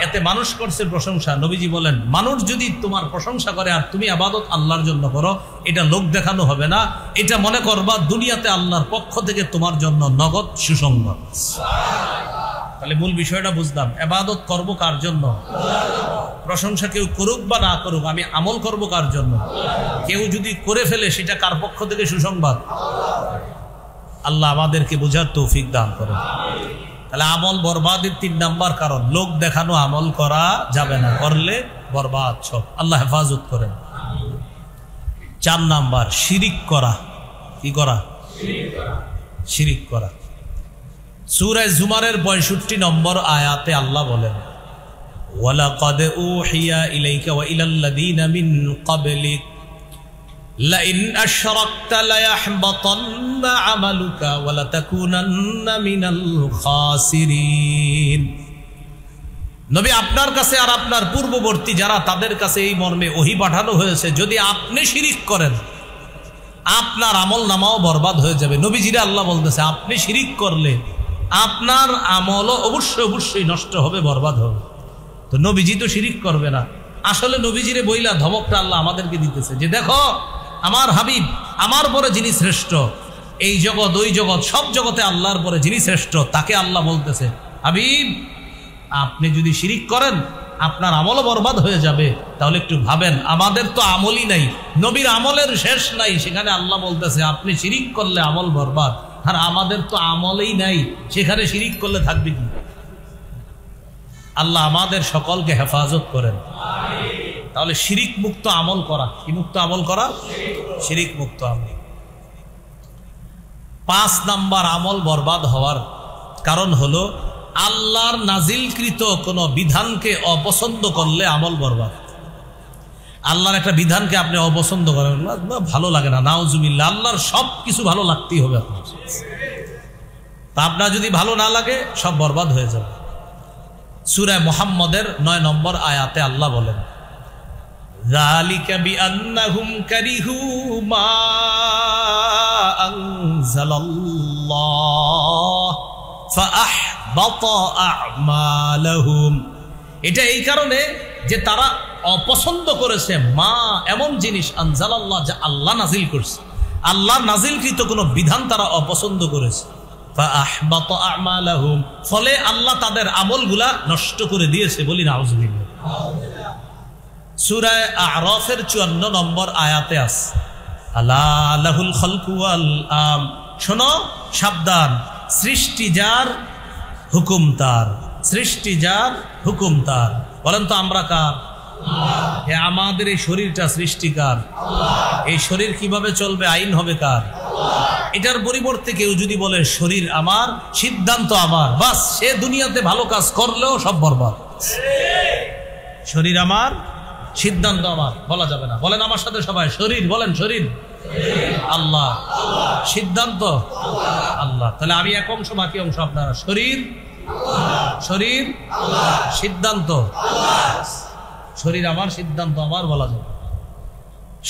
এতে মানুষ করছে প্রশংসা। নবীজি বলেন, মানুষ যদি তোমার প্রশংসা করে আর তুমি ইবাদত আল্লাহর জন্য করো, এটা লোক দেখানো হবে না, এটা মনে করবা দুনিয়াতে আল্লাহর পক্ষ থেকে তোমার জন্য নগদ সুসংবাদ। তাহলে মূল বিষয়টা বুঝলাম, ইবাদত করব কার জন্য? প্রশংসা কেউ করুক বা না করুক, আমি আমল করব কার জন্য? কেউ যদি করে ফেলে সেটা কার পক্ষ থেকে সুসংবাদ? আল্লাহ আমাদেরকে বোঝার তৌফিক দান করেন। তাহলে আমল বরবাদের 3 নাম্বার কারণ, লোক দেখানো আমল করা যাবে না, করলে বরবাদ সব। আল্লাহ হেফাজত করেন। 4 নাম্বার শিরিক করা। কি করা? শিরিক করা। সূরা জুমারের 65 নম্বর আয়াতে আল্লাহ বলেন, ওয়ালাকাদ উহিয়া ইলাইকা ওয়া ইলাল্লাযীনা মিন ক্বাবলিক লাইন আশরাকতা লায়াহবাতান্না আমালুকা ওয়া লাতাকুনান্না মিনাল খাসিরিন। নবী আপনার কাছে আর আপনার পূর্ববর্তী যারা তাদের কাছে এই মর্মে ওহী পাঠানো হয়েছে, যদি আপনি শিরিক করেন আপনার আমল নামাও বরবাদ হয়ে যাবে। নবীজিরে আল্লাহ বলতেছে আপনি শিরিক করলে আপনার আমলও অবশ্যই নষ্ট হবে, বরবাদ হবে। তো নবীজি তো শিরিক করবে না। আসলে নবীজিরে বইলা ধমকটা আল্লাহ আমাদেরকে দিতেছে যে দেখো আমার হাবিব, আমার পরে যিনি শ্রেষ্ঠ, এই জগৎ ওই জগৎ সব জগতে আল্লাহর পরে যিনি শ্রেষ্ঠ তাকে আল্লাহ বলতেছে হাবিব আপনি যদি শিরিক করেন আপনার আমলও বরবাদ হয়ে যাবে। তাহলে একটু ভাবেন, আমাদের তো আমলই নাই, নবীর আমলের শেষ নাই, সেখানে আল্লাহ বলতেছে আপনি শিরিক করলে আমল বরবাদ, আর আমাদের তো আমলই নাই, সেখানে শিরিক করলে থাকবে কি? আল্লাহ আমাদের সকলকে হেফাজত করেন। তাহলে শিরিক মুক্ত আমল করা, কি মুক্ত আমল করা? শিরিক মুক্ত আমল। 5 নাম্বার আমল বরবাদ হওয়ার কারণ হলো আল্লাহর নাজিলকৃত কোনো বিধানকে অপছন্দ করলে আমল বরবাদ। আল্লাহর একটা বিধানকে আপনি অপছন্দ করেন, ভালো লাগে না, নাউজুবিল্লাহ, আল্লাহর সব কিছু ভালো লাগতেই হবে আপনার। তা আপনার যদি ভালো না লাগে সব বরবাদ হয়ে যাবে। সূরা মুহাম্মদের 9 নম্বর আয়াতে আল্লাহ বলেন যালিকা বিআন্নাহুম কারিহু মা আনজালাল্লাহ ফাআহবাতা আ'মালাহুম। এটা এই কারণে যে তারা অপছন্দ করেছে মা এমন জিনিস আনজালাল্লাহ, যা আল্লাহ নাজিল করছে, আল্লাহ নাজিলকৃত কোনো বিধান তারা অপছন্দ করেছে। ফাআহবাতা আ'মালাহুম, ফলে আল্লাহ তাদের আমলগুলা নষ্ট করে দিয়েছে। বলি নাউজুবিল্লাহ। সূরা আ'রাফের 54 নম্বর আয়াতে আছে আলা লাহুল খালকু ওয়াল আম, শোনো সাবধান, সৃষ্টি যার হুকুম তার, সৃষ্টি যার হুকুম তার। বলেন তো আমরা কার? আল্লাহ। আমাদের এই শরীরটা সৃষ্টিকার, এই শরীর কিভাবে চলবে আইন হবে কার? এটার পরিবর্তে কেউ যদি বলে শরীর আমার, সিদ্ধান্ত আমার, বাস সে দুনিয়াতে ভালো কাজ করলেও সব বরবাদ। শরীর আমার, সিদ্ধান্ত আমার বলা যাবে না। বলেন আমার সাথে সবাই, শরীর বলেন, শরীর আল্লাহ, সিদ্ধান্ত আল্লাহ। তাহলে আমি এক অংশ, বাকি অংশ আপনারা। শরীর, শরীর সিদ্ধান্ত, শরীর আমার, সিদ্ধান্ত আমার বলা যাবে।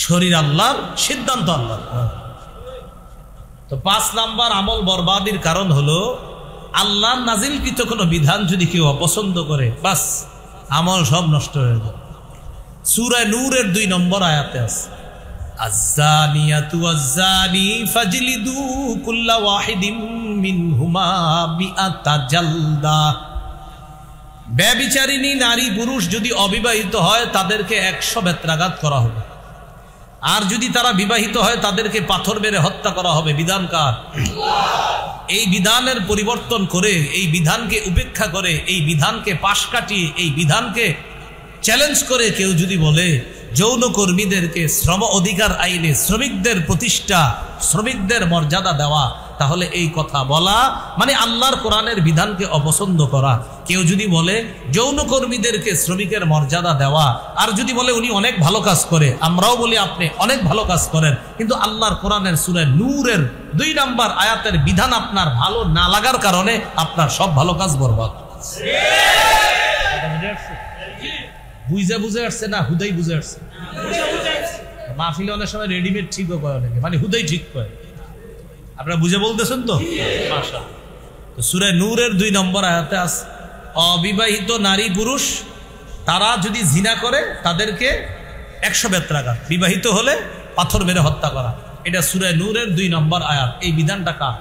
শরীর আল্লাহর, সিদ্ধান্ত আল্লাহ। তো 5 নাম্বার আমল বরবাদির কারণ হলো আল্লাহর নাজিলকৃত কোনো বিধান যদি কেউ অপছন্দ করে, বাস আমল সব নষ্ট হয়ে যায়। সূরা নূরের 2 নম্বর আয়াতে আছে আয-যানিয়াতু ওয়াজ-যানি ফাজলিদু কুল্লা ওয়াহিদিম মিনহুমা মিআতা জালদা। ব্যভিচারিণী নারী পুরুষ যদি অবিবাহিত হয় তাদেরকে 100 বেত্রাঘাত করা হবে, আর যদি তারা বিবাহিত হয় তাদেরকে পাথর মেরে হত্যা করা হবে। বিধান কার? এই বিধানের পরিবর্তন করে, এই বিধানকে উপেক্ষা করে, এই বিধানকে পাশ কাটিয়ে, এই বিধানকে চ্যালেঞ্জ করে কেউ যদি বলে যৌন কর্মীদেরকে শ্রম অধিকার আইনে শ্রমিকদের প্রতিষ্ঠা, শ্রমিকদের মর্যাদা দেওয়া, তাহলে এই কথা বলা মানে আল্লাহর কোরআনের বিধানকে অপছন্দ করা। কেউ যদি বলে যৌন কর্মীদেরকে শ্রমিকের মর্যাদা দেওয়া, আর যদি বলে উনি অনেক ভালো কাজ করে, আমরাও বলি আপনি অনেক ভালো কাজ করেন, কিন্তু আল্লাহর কোরআনের সূরা নূরের 2 নম্বর আয়াতের বিধান আপনার ভালো না লাগার কারণে আপনার সব ভালো কাজ বরবাদ। বুঝে বুঝে আসছে না হুদাই বুঝে আসছে? মাহফিলে অনেক সময় রেডিমেড ঠিকও করে অনেকে, মানে হুদাই ঠিক করে। আপনারা বুঝে বলতেছেন তো? মাশাআল্লাহ। তো সূরা নূরের 2 নম্বর আয়াতে আছে অবিবাহিত নারী পুরুষ তারা যদি জিনা করে তাদেরকে 100 বেত্রাঘাত, বিবাহিত হলে পাথর মেরে হত্যা করা। এটা সূরা নূরের 2 নম্বর আয়াত। এই বিধানটা কার?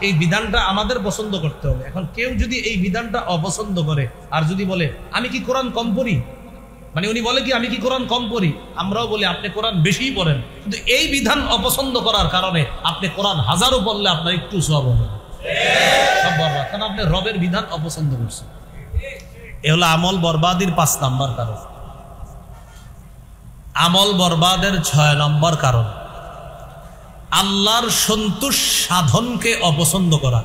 এই বিধানটা আমাদের পছন্দ করতে হবে। এখন কেউ যদি এই বিধানটা অপছন্দ করে আর যদি বলে আমি কি কোরআন কম পড়ি, মানে উনি বলে কি আমি কি কোরআন কম পড়ি, আমরাও বলি আপনি কোরআন বেশিই পড়েন, কিন্তু এই বিধান অপছন্দ করার কারণে আপনি কোরআন হাজারও পড়লে আপনার একটু সওয়াব হবে, সব বরবাদ, কারণ আপনি রবের বিধান অপছন্দ করছেন। এ হলো আমল বরবাদির 5 নম্বর কারণ। আমল বরবাদের 6 নম্বর কারণ আল্লাহর সন্তোষ সাধনকে অপছন্দ করা।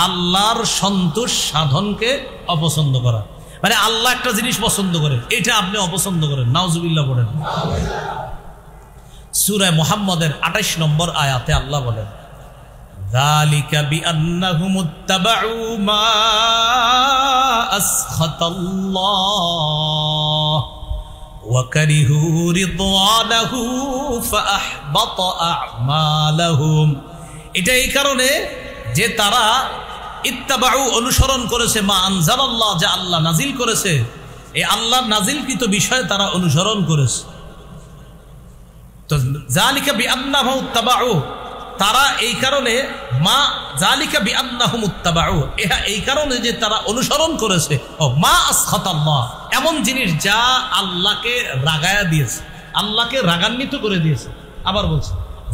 আল্লাহর সন্তোষ সাধনকে অপছন্দ করা মানে আল্লাহ একটা জিনিস পছন্দ করে, এটা আপনি অপছন্দ করেন, নাউজুবিল্লাহ পড়েন। সূরা মুহাম্মদের 28 নম্বর আয়াতে আল্লাহ বলেন, যালিকা বিআন্নাহুম ইত্তাবাউ মা আসখাতাল্লাহ ওয়া কারিহু রিদওয়ানাহু ফাআহবাতা আ'মালাহুম। এটা এই কারণে যে তারা ইত্তাবাউ অনুসরণ করেছে মা আনজালাল্লাহ, যা আল্লাহ নাজিল করেছে, এই আল্লাহর নাজিলকৃত বিষয় তারা অনুসরণ করেছে। তো যালিকা বিআন্নাহুম ইত্তাবাউ, তারা এই কারণে মা যালিকা বিআন্নাহুম ইত্তাবাউ, এই কারণে যে তারা অনুসরণ করেছে মা আসখাতাল্লাহ, এমন জিনিস যা আল্লাহকে রাগায়া দিয়েছে, আল্লাহকে রাগান্বিত করে দিয়েছে। আবার বলছে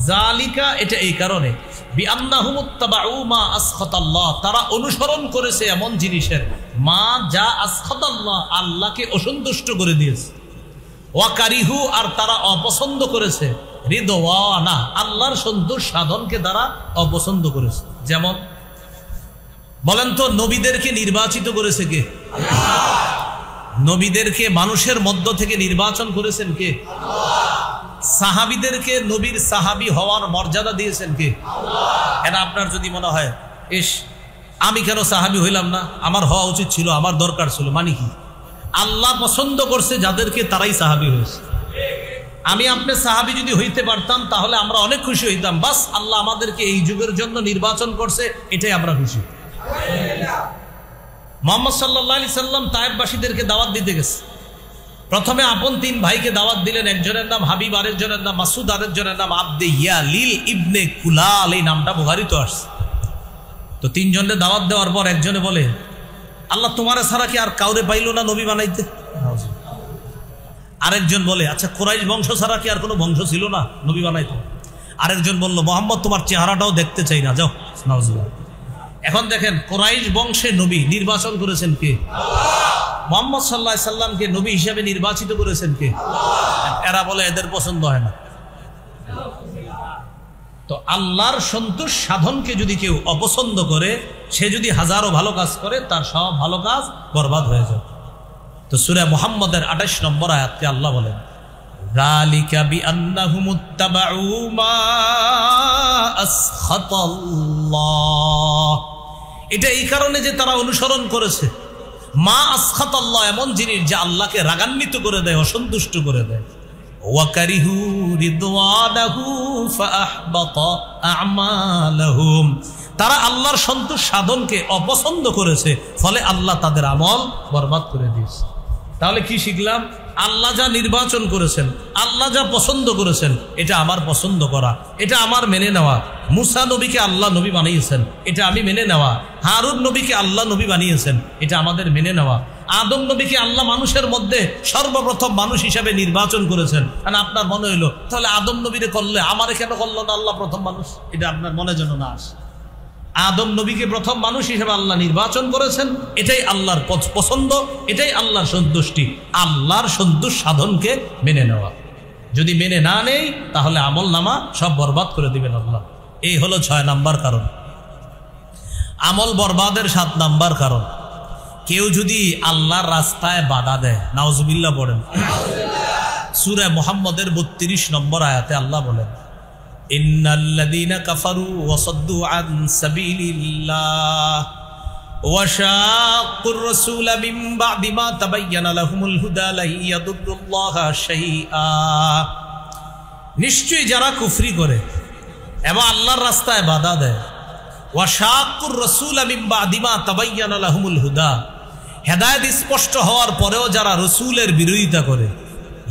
যালিকা, এটা এই কারণে বিআন্নাহুম ইত্তাবাউ মা আসখাতাল্লাহ, তারা অনুসরণ করেছে এমন জিনিসের মা যা আসখাতাল্লাহ, আল্লাহকে অসন্তুষ্ট করে দিয়েছে। ওয়া কারিহু, আর তারা অপছন্দ করেছে রিদওয়ানা, আল্লাহর সন্তোষ সাধনকে তারা অপছন্দ করেছে। যেমন বলেন তো, নবীদেরকে নির্বাচিত করেছে কে? নবীদেরকে মানুষের মধ্য থেকে নির্বাচন করেছেন কে? সাহাবীদেরকে নবীর সাহাবী হওয়ার মর্যাদা দিয়েছেন কে? এটা আপনার যদি মনে হয় ইস আমি কেন সাহাবী হইলাম না, আমার হওয়া উচিত ছিল, আমার দরকার ছিল, মানে কি? আল্লাহ পছন্দ করছে যাদেরকে, তারাই সাহাবী হয়েছে। আমি আপনি সাহাবী যদি হইতে পারতাম তাহলে আমরা অনেক খুশি হইতাম। বাস আল্লাহ আমাদেরকে এই যুগের জন্য নির্বাচন করছে, এটাই আমরা খুশি। মুহাম্মদ সাল্লাল্লাহু আলাইহি সাল্লাম তায়েফবাসীদেরকে দাওয়াত দিতে গেছে। প্রথমে আপন 3 ভাইকে দাওয়াত দিলেন। একজনের নাম হাবিব, আরেকজনের নাম মাসুদ, আরেকজনের নাম আব্দে ইয়ালিল ইবনে কুলাল, এই নামটা বুখারীতে আসছে। তো 3 জনের দাওয়াত দেওয়ার পর একজনে বলে, আল্লাহ তোমার ছাড়া কি আর কাউরে পাইল না নবী বানাইতে? আরেকজন বলে, আচ্ছা কুরাইশ বংশ ছাড়া কি আর কোনো বংশ ছিল না নবী বানাইতে? আরেকজন বলল, মোহাম্মদ তোমার চেহারাটাও দেখতে চাই না, যাও। নাউজুবিল্লাহ। এখন দেখেন, কুরাইশ বংশে নবী নির্বাচন করেছেন কে? মুহাম্মদ সাল্লাল্লাহু আলাইহি সাল্লামকে নবী হিসেবে নির্বাচিত করেছেন কে? এরা বলে এদের পছন্দ হয় না। তো আল্লাহর সন্তোষ সাধনকে যদি কেউ অপছন্দ করে, সে যদি হাজারো ভালো কাজ করে, তার সব ভালো কাজ বরবাদ হয়ে যায়। তো সূরা মুহাম্মদের 28 নম্বর আয়াতে আল্লাহ বলেন, যালিকা বিআন্নাহুম ইত্তাবাউ মা আসখাতাল্লাহ, এটা এই কারণে যে তারা অনুসরণ করেছে মা আসখাতাল্লাহ, এমন জিনিস যা আল্লাহকে রাগান্বিত করে দেয়, অসন্তুষ্ট করে দেয়। ওয়া কারিহু রিদওয়ানাহু ফাআহবাতা আ'মালাহুম, তারা আল্লাহর সন্তোষ সাধনকে অপছন্দ করেছে, ফলে আল্লাহ তাদের আমল বরবাদ করে দিয়েছে। তাহলে কি শিখলাম? আল্লাহ যা নির্বাচন করেছেন, আল্লাহ যা পছন্দ করেছেন, এটা আমার পছন্দ করা, এটা আমার মেনে নেওয়া। মুসা নবীকে আল্লাহ নবী বানিয়েছেন, এটা আমি মেনে নেওয়া। হারুন নবীকে আল্লাহ নবী বানিয়েছেন, এটা আমাদের মেনে নেওয়া। আদম নবীকে আল্লাহ মানুষের মধ্যে সর্বপ্রথম মানুষ হিসাবে নির্বাচন করেছেন। কারণ আপনার মনে হইলো, তাহলে আদম নবীরে করলে আমারে কেন করলো না আল্লাহ প্রথম মানুষ? এটা আপনার মনে যেন না আসে। আদম নবীকে প্রথম মানুষ হিসেবে আল্লাহ নির্বাচন করেছেন, এটাই আল্লাহর পছন্দ, এটাই আল্লাহর সন্তুষ্টি। আল্লাহর সন্তোষ সাধনকে মেনে নেওয়া। যদি মেনে না নেই তাহলে আমল নামা সব বরবাদ করে দিবেন আল্লাহ। এই হলো 6 নাম্বার কারণ। আমল বরবাদের 7 নাম্বার কারণ, কেউ যদি আল্লাহর রাস্তায় বাধা দেয়। নাউজুবিল্লাহ পড়েন। সূরা মুহাম্মদের 32 নম্বর আয়াতে আল্লাহ বলেন, ইন্নাল্লাযীনা কাফারু ওয়া সাদ্দু আন সাবিলিল্লাহ ওয়া শাক্কুর রাসূলা মিন বা'দি মা তাবায়্যানা লাহুমুল হুদা লা ইয়াদুররুল্লাহা শাইআ, নিশ্চয়ই যারা কুফরি করে এবং আল্লাহর রাস্তায় বাধা দেয়, ওয়া শাক্কুর রাসূলা মিন বা'দি মা তাবায়্যানা লাহুমুল হুদা, হেদায়েত স্পষ্ট হওয়ার পরেও যারা রাসূলের বিরোধিতা করে,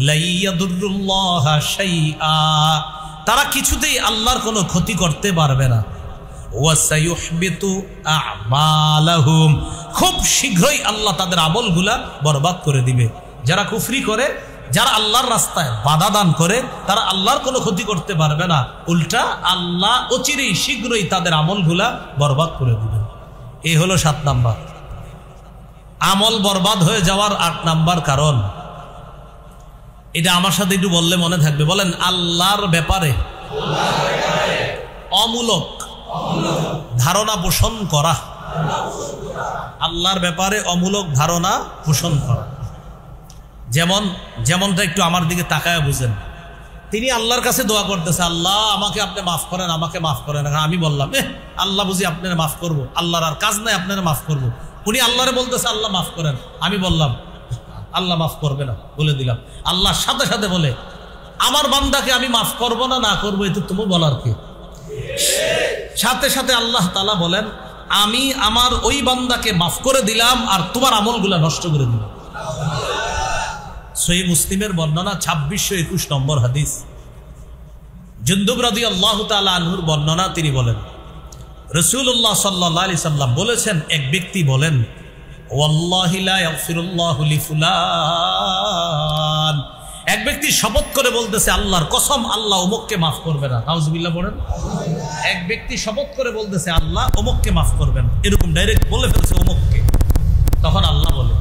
লা ইয়াদুররুল্লাহা শাইআ, তারা কিছুতেই আল্লাহর কোনো ক্ষতি করতে পারবে না। ওয়াসায়ুহবিতু আমালাহুম, খুব শীঘ্রই আল্লাহ তাদের আমলগুলা বরবাদ করে দিবে। যারা কুফরি করে, যারা আল্লাহর রাস্তায় বাধা দান করে, তারা আল্লাহর কোনো ক্ষতি করতে পারবে না, উল্টা আল্লাহ অচিরেই শীঘ্রই তাদের আমলগুলা বরবাদ করে দিবে। এই হলো 7 নাম্বার। আমল বরবাদ হয়ে যাওয়ার 8 নাম্বার কারণ, এটা আমার সাথে একটু বললে মনে থাকবে। বলেন, আল্লাহর ব্যাপারে অমূলক ধারণা পোষণ করা। আল্লাহর ব্যাপারে অমূলক ধারণা পোষণ করা। যেমনটা একটু আমার দিকে তাকায় বুঝেন। তিনি আল্লাহর কাছে দোয়া করতেছে, আল্লাহ আমাকে আপনি মাফ করেন, আমাকে মাফ করেন। আমি বললাম আল্লাহ বুঝি আপনারা মাফ করবো, আল্লাহর আর কাজ নাই আপনারা মাফ করবো। উনি আল্লাহরে বলতেছে আল্লাহ মাফ করেন। আমি বললাম আল্লাহ মাফ করবে না, বলে দিলাম। আল্লাহর সাথে সাথে বলে, আমার বান্দাকে আমি মাফ করবো না না করবো এতে তুমি বলার কি? সাথে সাথে আল্লাহ তাআলা বলেন, আমি আমার ওই বান্দাকে মাফ করে দিলাম আর তোমার আমলগুলা নষ্ট করে দিলাম। সহিহ মুসলিমের বর্ণনা 2621 নম্বর হাদিস। জুনদুব রাদিয়াল্লাহু তাআলা আনহুর বর্ণনা, তিনি বলেন রাসূলুল্লাহ সাল্লাল্লাহু আলাইহি সাল্লাম বলেছেন, এক ব্যক্তি বলেন, ওয়াল্লাহি লা ইয়াগফিরুল্লাহু লিফুলান। এক ব্যক্তি শপথ করে বলতেছে, আল্লাহর কসম আল্লাহ অমুককে মাফ করবে না। নাউজুবিল্লাহ বলেন। এক ব্যক্তি শপথ করে বলতেছে আল্লাহ অমুককে মাফ করবেন, এরকম ডাইরেক্ট বলে ফেলছে অমুককে। তখন আল্লাহ বলে,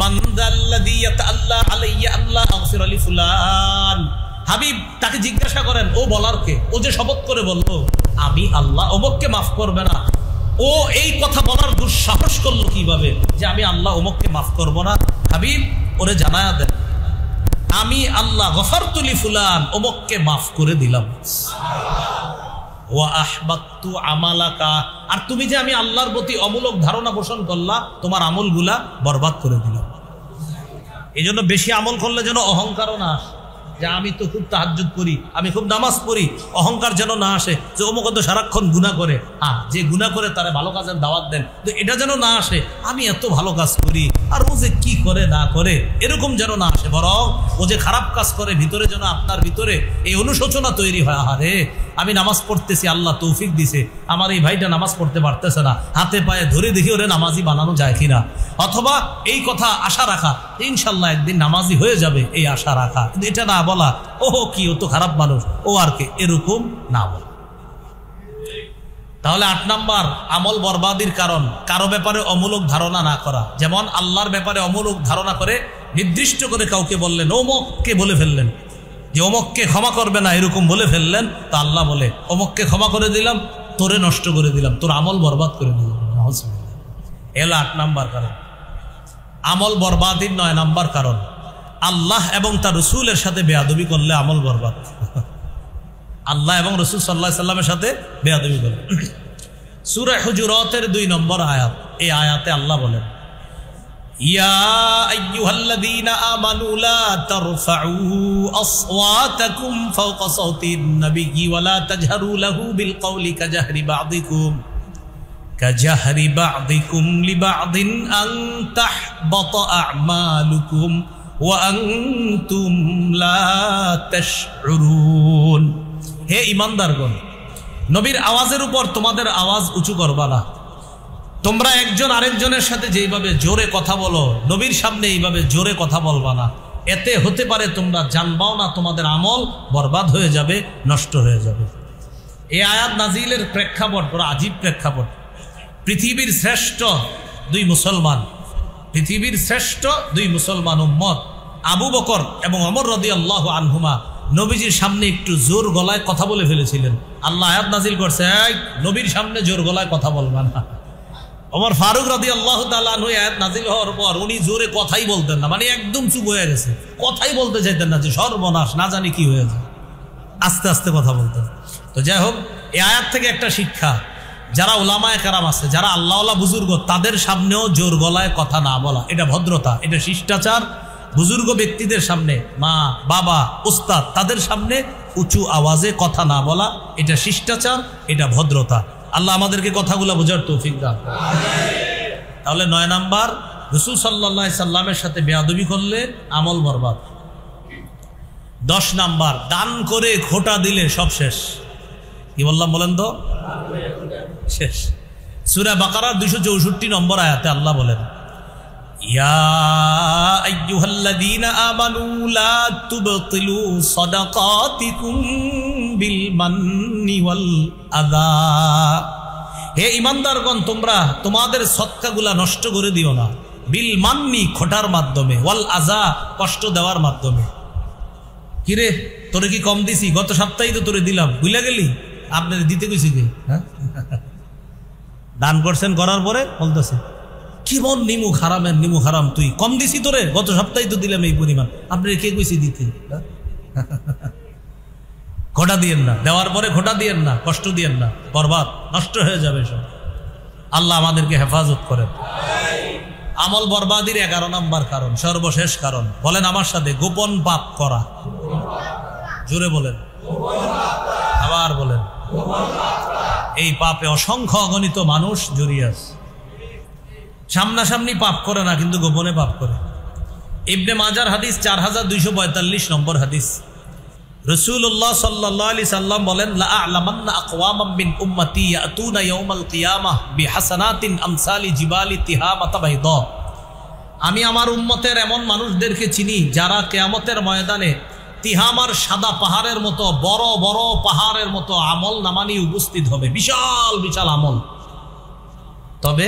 মান যাল্লাযী ইয়াতাআল্লা আলাইয়া আল্লাহ আগফির লিফুলান। হাবিব তাকে জিজ্ঞাসা করেন, ও বলার কে? ও যে শপথ করে বললো আমি আল্লাহ অমুককে মাফ করবে না, ও এই কথা বলার দুঃসাহস করলো কিভাবে যে আমি আল্লাহ অমুককে মাফ করব না? হাবিব ওরে জানায়া দেন, আমি আল্লাহ গফারতু লিফুলান, অমুককে মাফ করে দিলাম। ওয়া আহবাতু আমালাকা, আর তুমি যে আমি আল্লাহর প্রতি অমূলক ধারণা পোষণ করলা, তোমার আমলগুলা বরবাদ করে দিলাম। এই জন্য বেশি আমল করলে যেন অহংকারও না আসে, যে আমি তো খুব তাহাজ্জুদ করি, আমি খুব নামাজ পড়ি, অহংকার যেন না আসে যে অমুক তো সারাক্ষণ গুনাহ করে। হ্যাঁ, যে গুনাহ করে তারে ভালো কাজের দাওয়াত দেন, তো এটা যেন না আসে আমি এত ভালো কাজ করি আর ও যে কি করে না করে, এরকম যেন না আসে। বরং ও যে খারাপ কাজ করে ভিতরে যেন আপনার ভিতরে এই অনুশোচনা তৈরি হয়, আরে আমি নামাজ পড়তেছি, আল্লাহ তৌফিক দিছে, আমার এই ভাইটা নামাজ পড়তে পারতেছে না, হাতে পায়ে ধরে দেখি ওরে নামাজি বানানো যায় কিনা। অথবা এই কথা আশা রাখা, ইনশাল্লাহ একদিন নামাজি হয়ে যাবে, এই আশা রাখা। কিন্তু এটা না বলা, ওহো কি ও তো খারাপ মানুষ, ও আর কে, এরকম না বলা। তাহলে 8 নাম্বার আমল বরবাদির কারণ, কারো ব্যাপারে অমূলক ধারণা না করা। যেমন আল্লাহর ব্যাপারে অমূলক ধারণা করে নির্দিষ্ট করে কাউকে বললেন, অমুককে বলে ফেললেন যে অমুককে ক্ষমা করবে না, এরকম বলে ফেললেন। তা আল্লাহ বলে, অমুককে ক্ষমা করে দিলাম, তোরে নষ্ট করে দিলাম, তোর আমল বরবাদ করে দিলাম। এলো 8 নাম্বার কারণ। আমল বরবাদির 9 নাম্বার কারণ, আল্লাহ এবং তার রসুলের সাথে বেয়াদবি করলে আমল বরবাদ। আল্লাহ এবং রসুল সাল্লাল্লাহু আলাইহি সাল্লামের সাথে বেয়াদবি করলে। সূরা হুজুরাতের 2 নম্বর আয়াত, এই আয়াতে আল্লাহ বলেন, ইয়া আইয়ুহাল্লাযীনা আমানু লা তারফাউ আসওয়াতাকুম ফাওকা সাওতিন নাবিয়্যি ওয়া লা তাজহারু লাহু বিল কওলি কাজাহরি বা'দিকুম লিবা'দিন আন তাহবাতা আ'মালুকুম ওয়া আনতুম লা তাশউরুন। হে ঈমানদারগণ, নবীর আওয়াজের উপর তোমাদের আওয়াজ উঁচু করবা না। তোমরা একজন আরেকজনের সাথে যেইভাবে জোরে কথা বলো, নবীর সামনে এইভাবে জোরে কথা বলবা না। এতে হতে পারে তোমরা জানবাও না, তোমাদের আমল বরবাদ হয়ে যাবে, নষ্ট হয়ে যাবে। এই আয়াত নাজিলের প্রেক্ষাপট বড় আজীব প্রেক্ষাপট। পৃথিবীর শ্রেষ্ঠ 2 মুসলমান, পৃথিবীর শ্রেষ্ঠ 2 মুসলমান উম্মত আবু বকর এবং ওমর রাদিয়াল্লাহু আনহুমা নবীজির সামনে একটু জোর গলায় কথা বলে ফেলেছিলেন। আল্লাহ আয়াত নাজিল করছে, নবীর সামনে জোর গলায় কথা বলবা না। ওমর ফারুক রাদিয়াল্লাহু তাআলা আনহু আয়াত নাজিল হওয়ার পর উনি জোরে কথাই বলতেন না, মানে একদম চুপ হয়ে গেছে, কথাই বলতে চাইতেন না, যে সর্বনাশ, না জানি কি হয়ে যায়, আস্তে আস্তে কথা বলতেন। তো যাই হোক, এই আয়াত থেকে একটা শিক্ষা, যারা উলামায়ে কেরাম আছে, যারা আল্লাহওয়ালা বুজুর্গ, তাদের সামনেও জোর গলায় কথা না বলা, এটা ভদ্রতা, এটা শিষ্টাচার। বুজুর্গ ব্যক্তিদের সামনে, মা বাবা উস্তাদ, তাদের সামনে উঁচু আওয়াজে কথা না বলা, এটা শিষ্টাচার, এটা ভদ্রতা। আল্লাহ আমাদেরকে কথাগুলো বোঝার তৌফিক দান। তাহলে 9 নাম্বার, রাসূল সাল্লাল্লাহু আলাইহি সাল্লামের সাথে বেয়াদবি করলে আমল বরবাদ। 10 নাম্বার, দান করে খোটা দিলে সব শেষ। কি বললাম বলেন তো? শেষ। সূরা বাকারার 264 নম্বর আয়াতে আল্লাহ বলেন, ইয়া আইয়ুহাল্লাযীনা আমানু লা তুবতিলু সাদাকাতিকুম বিল মান্নি ওয়াল আযা। হে ঈমানদারগণ, তোমরা তোমাদের সদকাগুলা নষ্ট করে দিও না, বিল মান্নি খোটার মাধ্যমে, ওয়াল আযা কষ্ট দেওয়ার মাধ্যমে। কিরে তোরে কি কম দিছি? গত সপ্তাহেই তো তোরে দিলাম, ভুলে গেলি? আপনার দিতে কইছি কি? দান করছেন, করার পরে বলতেছে কি মন নিমু হারামের নিমু হারাম, তুই কম দিছি তোরে, গত সপ্তাহে তো দিলাম এই পরিমাণ, আপনার কে কইছি দিতে? ঘোটা দিয়েন না, দেওয়ার পরে ঘোটা দিয়েন না, কষ্ট দিয়েন না, বরবাদ, নষ্ট হয়ে যাবে সব। আল্লাহ আমাদেরকে হেফাজত করেন। আমল বরবাদির 11 নম্বর কারণ, সর্বশেষ কারণ, বলেন আমার সাথে, গোপন পাপ করা। জোরে বলেন, আবার বলেন। এই পাপে অসংখ্য অগণিত মানুষ জড়িয়ে আছে। সামনাসামনি পাপ করে না, কিন্তু গোপনে পাপ করে। ইবনে মাজার হাদিস 4242 নম্বর হাদিস। রাসূলুল্লাহ সাল্লাল্লাহু আলাইহি সাল্লাম বলেন, লা আ'লামান্না আকওয়ামান মিন উম্মতি ইয়াতুনা ইয়াউমাল কিয়ামাহ বিহাসানাতিন আমসালি জিবালি তিহামাতা বাইদা। আমি আমার উম্মতের এমন মানুষদেরকে চিনি যারা কিয়ামতের ময়দানে তিহামার সাদা পাহাড়ের মতো, বড় বড় পাহাড়ের মতো আমল নামা নিয়ে উপস্থিত হবে, বিশাল বিশাল আমল। তবে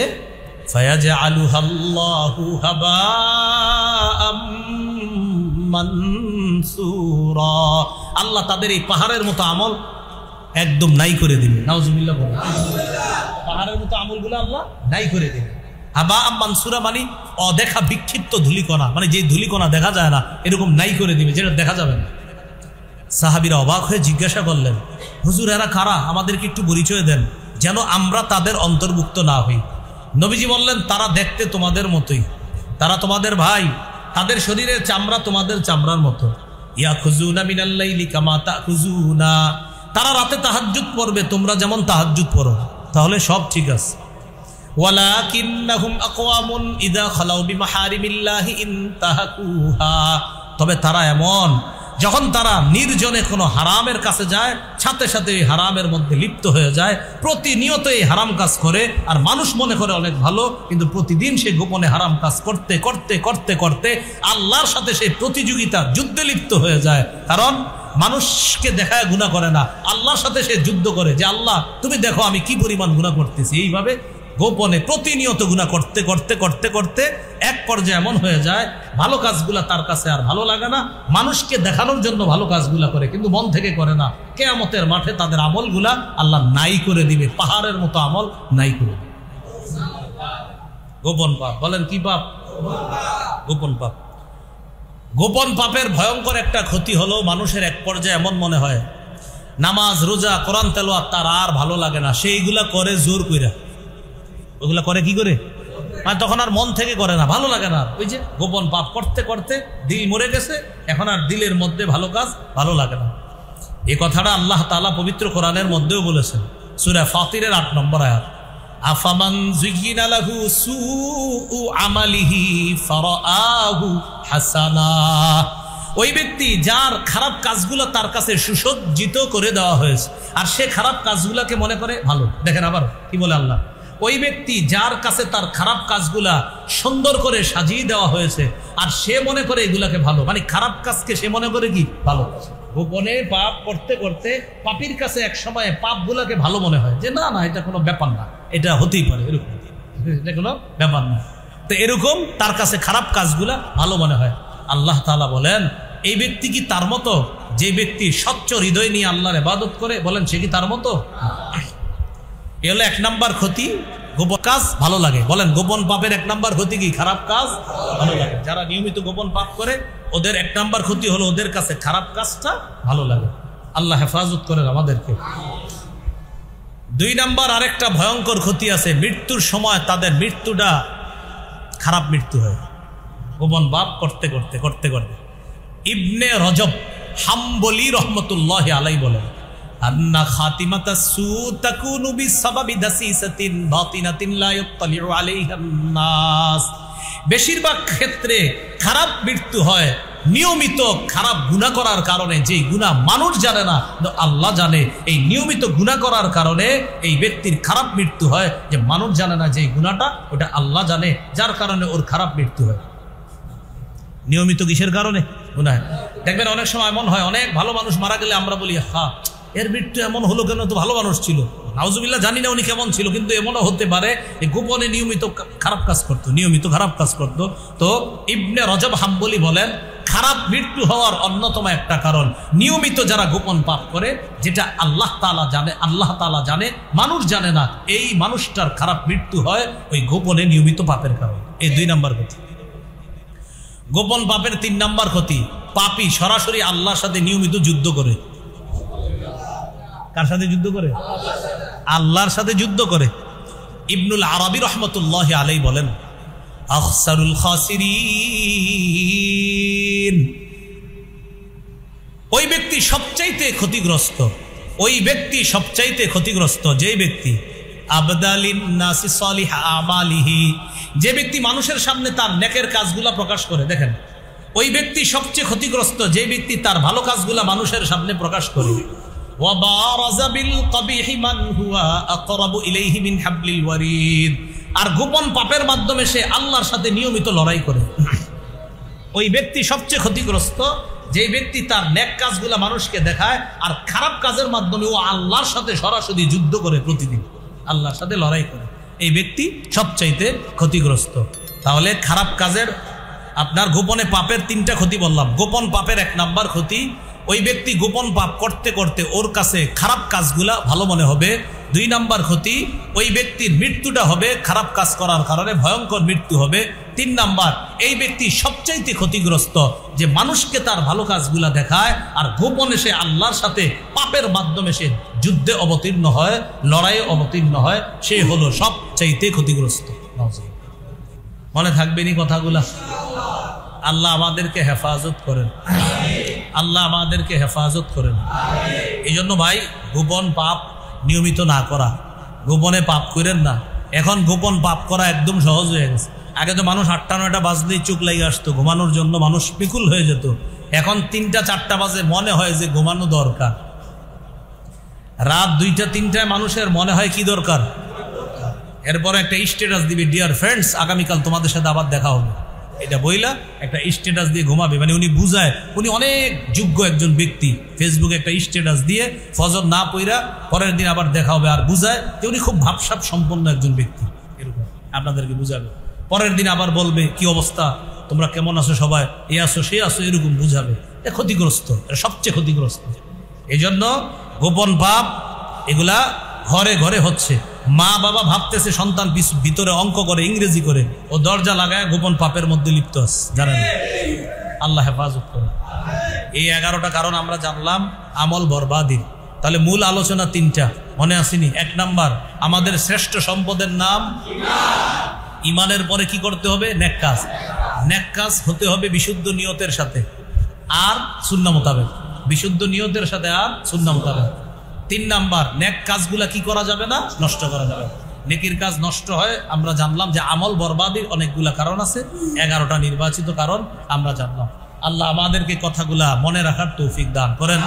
ফায়াজআলুহাল্লাহু হাবাআম মানসুরা, আল্লাহ তাদের এই পাহাড়ের মতো আমল একদম নাই করে দিবে। নাউজুবিল্লাহ বলেন। পাহাড়ের মতো আমলগুলো আল্লাহ নাই করে দিবে। হাবাআম মানসুরা মানে অদেখা বিক্ষিপ্ত ধূলিকণা, মানে যে ধূলিকণা দেখা যায় না, এরকম নাই করে দিবে, যেটা দেখা যাবে না। সাহাবীরা অবাক হয়ে জিজ্ঞাসা করলেন, হুজুর এরা কারা, আমাদেরকে একটু পরিচয় দেন, যেন আমরা তাদের অন্তর্ভুক্ত না হই। নবীজি বললেন, তারা দেখতে তোমাদের মতোই, তারা তোমাদের ভাই, তাদের শরীরের চামড়া তোমাদের চামড়ার মতো। ইয়াখুজুনা মিনাল লাইলি কামা তাখুজুনা, তারা রাতে তাহাজ্জুদ পড়বে তোমরা যেমন তাহাজ্জুদ পড়ো, তাহলে সব ঠিক আছে। ওয়ালাকিন্নাহুম আকওয়ামুন ইযা খালাউ বিমাহারিমিল্লাহি ইনতাহাকুহা, তবে তারা এমন, যখন তারা নির্জনে কোনো হারামের কাছে যায়, সাথে সাথে এই হারামের মধ্যে লিপ্ত হয়ে যায়, প্রতিনিয়ত এই হারাম কাজ করে, আর মানুষ মনে করে অনেক ভালো, কিন্তু প্রতিদিন সে গোপনে হারাম কাজ করতে করতে করতে করতে আল্লাহর সাথে সেই প্রতিযোগিতা, যুদ্ধে লিপ্ত হয়ে যায়। কারণ মানুষকে দেখায় গুনাহ করে না, আল্লাহর সাথে সে যুদ্ধ করে, যে আল্লাহ তুমি দেখো আমি কি পরিমাণ গুনাহ করতেছি। এইভাবে গোপনে প্রতিনিয়ত গুনাহ করতে করতে করতে করতে এক পর্যায়ে এমন হয়ে যায়, ভালো কাজগুলা তার কাছে আর ভালো লাগে না, মানুষকে দেখানোর জন্য ভালো কাজগুলা করে, কিন্তু মন থেকে করে না। কিয়ামতের মাঠে তাদের আমলগুলা আল্লাহ নাই করে দিবে, পাহাড়ের মতো আমল নাই করে দিবে। গোপন পাপ, বলেন কি পাপ? গোপন পাপ। গোপন পাপের ভয়ঙ্কর একটা ক্ষতি হলো, মানুষের এক পর্যায়ে এমন মনে হয় নামাজ, রোজা, কোরআন তেলাওয়াত তার আর ভালো লাগে না, সেইগুলা করে জোর কইরা। ওগুলা করে কি করে? মানে তখন আর মন থেকে করে না, ভালো লাগে না। ওই যে গোপন পাপ করতে করতে দিল মরে গেছে, এখন আর দিলের মধ্যে ভালো কাজ ভালো লাগে না। এই কথাটা আল্লাহ তাআলা পবিত্র কোরআনের মধ্যেও বলেছেন, সূরা ফাতিরের 8 নম্বর আয়াত। আফামান যুয়িনা লাহু সুউ আমালিহি ফারাআহু হাসানা, ওই ব্যক্তি যার খারাপ কাজগুলো তার কাছে সুসজ্জিত করে দেওয়া হয়েছে, আর সে খারাপ কাজগুলোকে মনে করে ভালো। দেখেন আবার কি বলে আল্লাহ, ওই ব্যক্তি যার কাছে তার খারাপ কাজগুলা সুন্দর করে সাজিয়ে দেওয়া হয়েছে, আর সে মনে করে এগুলাকে ভালো, মানে খারাপ কাজকে সে মনে করে কি ভালো। গোপনে পাপ করতে করতে পাপীর কাছে এক সময় পাপগুলাকে ভালো মনে হয়, যে না না এটা কোনো ব্যাপার না, এটা হতেই পারে, এরকম এটা কোনো ব্যাপার না। তো এরকম তার কাছে খারাপ কাজগুলা ভালো মনে হয়। আল্লাহ তাআলা বলেন, এই ব্যক্তি কি তার মতো? যে ব্যক্তি স্বচ্ছ হৃদয় নিয়ে আল্লাহর ইবাদত করে, বলেন সে কি তার মতো? এ হলো 1 নম্বর ক্ষতি, গোপন কাজ ভালো লাগে। বলেন গোপন পাপের 1 নম্বর ক্ষতি কি? খারাপ কাজ ভালো লাগে। যারা নিয়মিত গোপন পাপ করে, ওদের 1 নম্বর ক্ষতি হলো ওদের কাছে খারাপ কাজটা ভালো লাগে। আল্লাহ হেফাজত করেন আমাদেরকে। 2 নম্বর আরেকটা ভয়ঙ্কর ক্ষতি আছে, মৃত্যুর সময় তাদের মৃত্যুটা খারাপ মৃত্যু হয়, গোপন পাপ করতে করতে করতে করতে। ইবনে রজব হাম্বলি রহমতুল্লাহি আলাইহি বলেন, আন্না খাতিমাতা সু তাকুনু বিসাবাবি দাসিসাতিন বাতিনাতিন লা ইয়াত্তালিউ আলাইহা নাস। বেশিরভাগ ক্ষেত্রে খারাপ মৃত্যু হয় নিয়মিত খারাপ গুনাহ করার কারণে, যেই গুনাহ মানুষ জানে না, আল্লাহ জানে। এই নিয়মিত গুনাহ করার কারণে এই ব্যক্তির খারাপ মৃত্যু হয়, যে মানুষ জানে না যে গুনাহটা, ওটা আল্লাহ জানে, যার কারণে ওর খারাপ মৃত্যু হয়। নিয়মিত কিসের কারণে? গুনাহ। দেখবেন অনেক সময় এমন হয়, অনেক ভালো মানুষ মারা গেলে আমরা বলি, হ্যাঁ এর মৃত্যু এমন হলো কেন, তো ভালো মানুষ ছিল। নাউজুবিল্লাহ, জানি না উনি কেমন ছিল, কিন্তু এমনও হতে পারে যে গোপনে নিয়মিত খারাপ কাজ করতো, নিয়মিত খারাপ কাজ করতো। তো ইবনে রজব হাম্বলি বলেন, খারাপ মৃত্যু হওয়ার অন্যতম একটা কারণ নিয়মিত যারা গোপন পাপ করে, যেটা আল্লাহ তাআলা জানে, আল্লাহ তাআলা জানে, মানুষ জানে না, এই মানুষটার খারাপ মৃত্যু হয় ওই গোপনে নিয়মিত পাপের কারণে। এই 2 নম্বর ক্ষতি। গোপন পাপের 3 নম্বর ক্ষতি, পাপী সরাসরি আল্লাহর সাথে নিয়মিত যুদ্ধ করে। কার সাথে যুদ্ধ করে? আল্লাহর সাথে যুদ্ধ করে। ইবনুল আরবি রহমতুল্লাহি আলাইহি বলেন, আখসারুল খাসিরিন, ওই ব্যক্তি সবচাইতে ক্ষতিগ্রস্ত, ওই ব্যক্তি সবচাইতে ক্ষতিগ্রস্ত যে ব্যক্তি আবদালিন নাসি সালিহ আমালিহি, যে ব্যক্তি মানুষের সামনে তার নেকের কাজগুলা প্রকাশ করে। দেখেন, ওই ব্যক্তি সবচেয়ে ক্ষতিগ্রস্ত যে ব্যক্তি তার ভালো কাজগুলা মানুষের সামনে প্রকাশ করে। ওয়া বারাযা বিল কবিহি মান হুয়া আকরাবু ইলাইহি মিন হাবলিল ওয়ারিদ, আর গোপন পাপের মাধ্যমে সে আল্লাহর সাথে নিয়মিত লড়াই করে। ওই ব্যক্তি সবচেয়ে ক্ষতিগ্রস্ত যে ব্যক্তি তার নেক কাজগুলা মানুষকে দেখায় আর খারাপ কাজের মাধ্যমে ও আল্লাহর সাথে সরাসরি যুদ্ধ করে, প্রতিদিন আল্লাহর সাথে লড়াই করে। এই ব্যক্তি সবচাইতে ক্ষতিগ্রস্ত। তাহলে খারাপ কাজের, আপনার গোপনে পাপের তিনটা ক্ষতি বললাম। গোপন পাপের এক নাম্বার ক্ষতি, ওই ব্যক্তি গোপন পাপ করতে করতে ওর কাছে খারাপ কাজগুলা ভালো মনে হবে। দুই নাম্বার ক্ষতি, ওই ব্যক্তির মৃত্যুটা হবে খারাপ কাজ করার কারণে, ভয়ঙ্কর মৃত্যু হবে। তিন নাম্বার, এই ব্যক্তি সবচাইতে ক্ষতিগ্রস্ত যে মানুষকে তার ভালো কাজগুলা দেখায় আর গোপনে সে আল্লাহর সাথে পাপের মাধ্যমে সে যুদ্ধে অবতীর্ণ হয়, লড়াইয়ে অবতীর্ণ হয়, সে হলো সবচাইতে ক্ষতিগ্রস্ত। মনে থাকবেনি কথাগুলা? আল্লাহ আমাদেরকে হেফাজত করেন, আল্লাহ আমাদেরকে হেফাজত করেন। এই জন্য ভাই, গোপন পাপ নিয়মিত না করা, গোপনে পাপ করেন না। এখন গোপন পাপ করা একদম সহজ হয়ে গেছে। আগে তো মানুষ 8টা-9টা বাজলেই চোখ লাগে আসতো, ঘুমানোর জন্য মানুষ বিকুল হয়ে যেত। এখন 3টা-4টা বাজে মনে হয় যে ঘুমানো দরকার। রাত 2টা-3টায় মানুষের মনে হয় কি দরকার। এরপরে একটা স্ট্যাটাস দিবে, ডিয়ার ফ্রেন্ডস, আগামীকাল তোমাদের সাথে আবার দেখা হবে। এটা বইলা একটা স্ট্যাটাস দিয়ে ঘুমাবে। মানে উনি বুঝায় উনি অনেক যোগ্য একজন ব্যক্তি। ফেসবুকে একটা স্ট্যাটাস দিয়ে ফজর না পইরা পরের দিন আবার দেখা হবে, আর বুঝায় যে উনি খুব ভাবসাব সম্পন্ন একজন ব্যক্তি। এরকম আপনাদেরকে বুঝাবে। পরের দিন আবার বলবে কি অবস্থা, তোমরা কেমন আছো, সবাই এ আছো সে আছো, এরকম বুঝাবে। এ ক্ষতিগ্রস্ত, এটা সবচেয়ে ক্ষতিগ্রস্ত। এই জন্য গোপন পাপ এগুলা ঘরে ঘরে হচ্ছে। মা বাবা ভাবতেছে সন্তান ভিতরে অঙ্ক করে, ইংরেজি করে, ও দরজা লাগায় গোপন পাপের মধ্যে লিপ্ত আছে। জানেন, আল্লাহ হেফাজত করে। এই 11টা কারণ আমরা জানলাম আমল বরবাদির। তাহলে মূল আলোচনা 3টা মনে আসেনি? 1 নাম্বার, আমাদের শ্রেষ্ঠ সম্পদের নাম ইমানের পরে কি করতে হবে? নেক কাজ। নেক কাজ হতে হবে বিশুদ্ধ নিয়তের সাথে আর সুন্নাহ মোতাবেক, বিশুদ্ধ নিয়তের সাথে আর সুন্নাহ মোতাবেক। 3 নাম্বার, নেক কাজগুলা কি করা যাবে না? নষ্ট করা যাবে। নেকির কাজ নষ্ট হয় আমরা জানলাম যে আমল বরবাদির অনেকগুলা কারণ আছে, 11টা নির্বাচিত কারণ আমরা জানলাম। আল্লাহ আমাদেরকে কথাগুলা মনে রাখার তৌফিক দান করেন।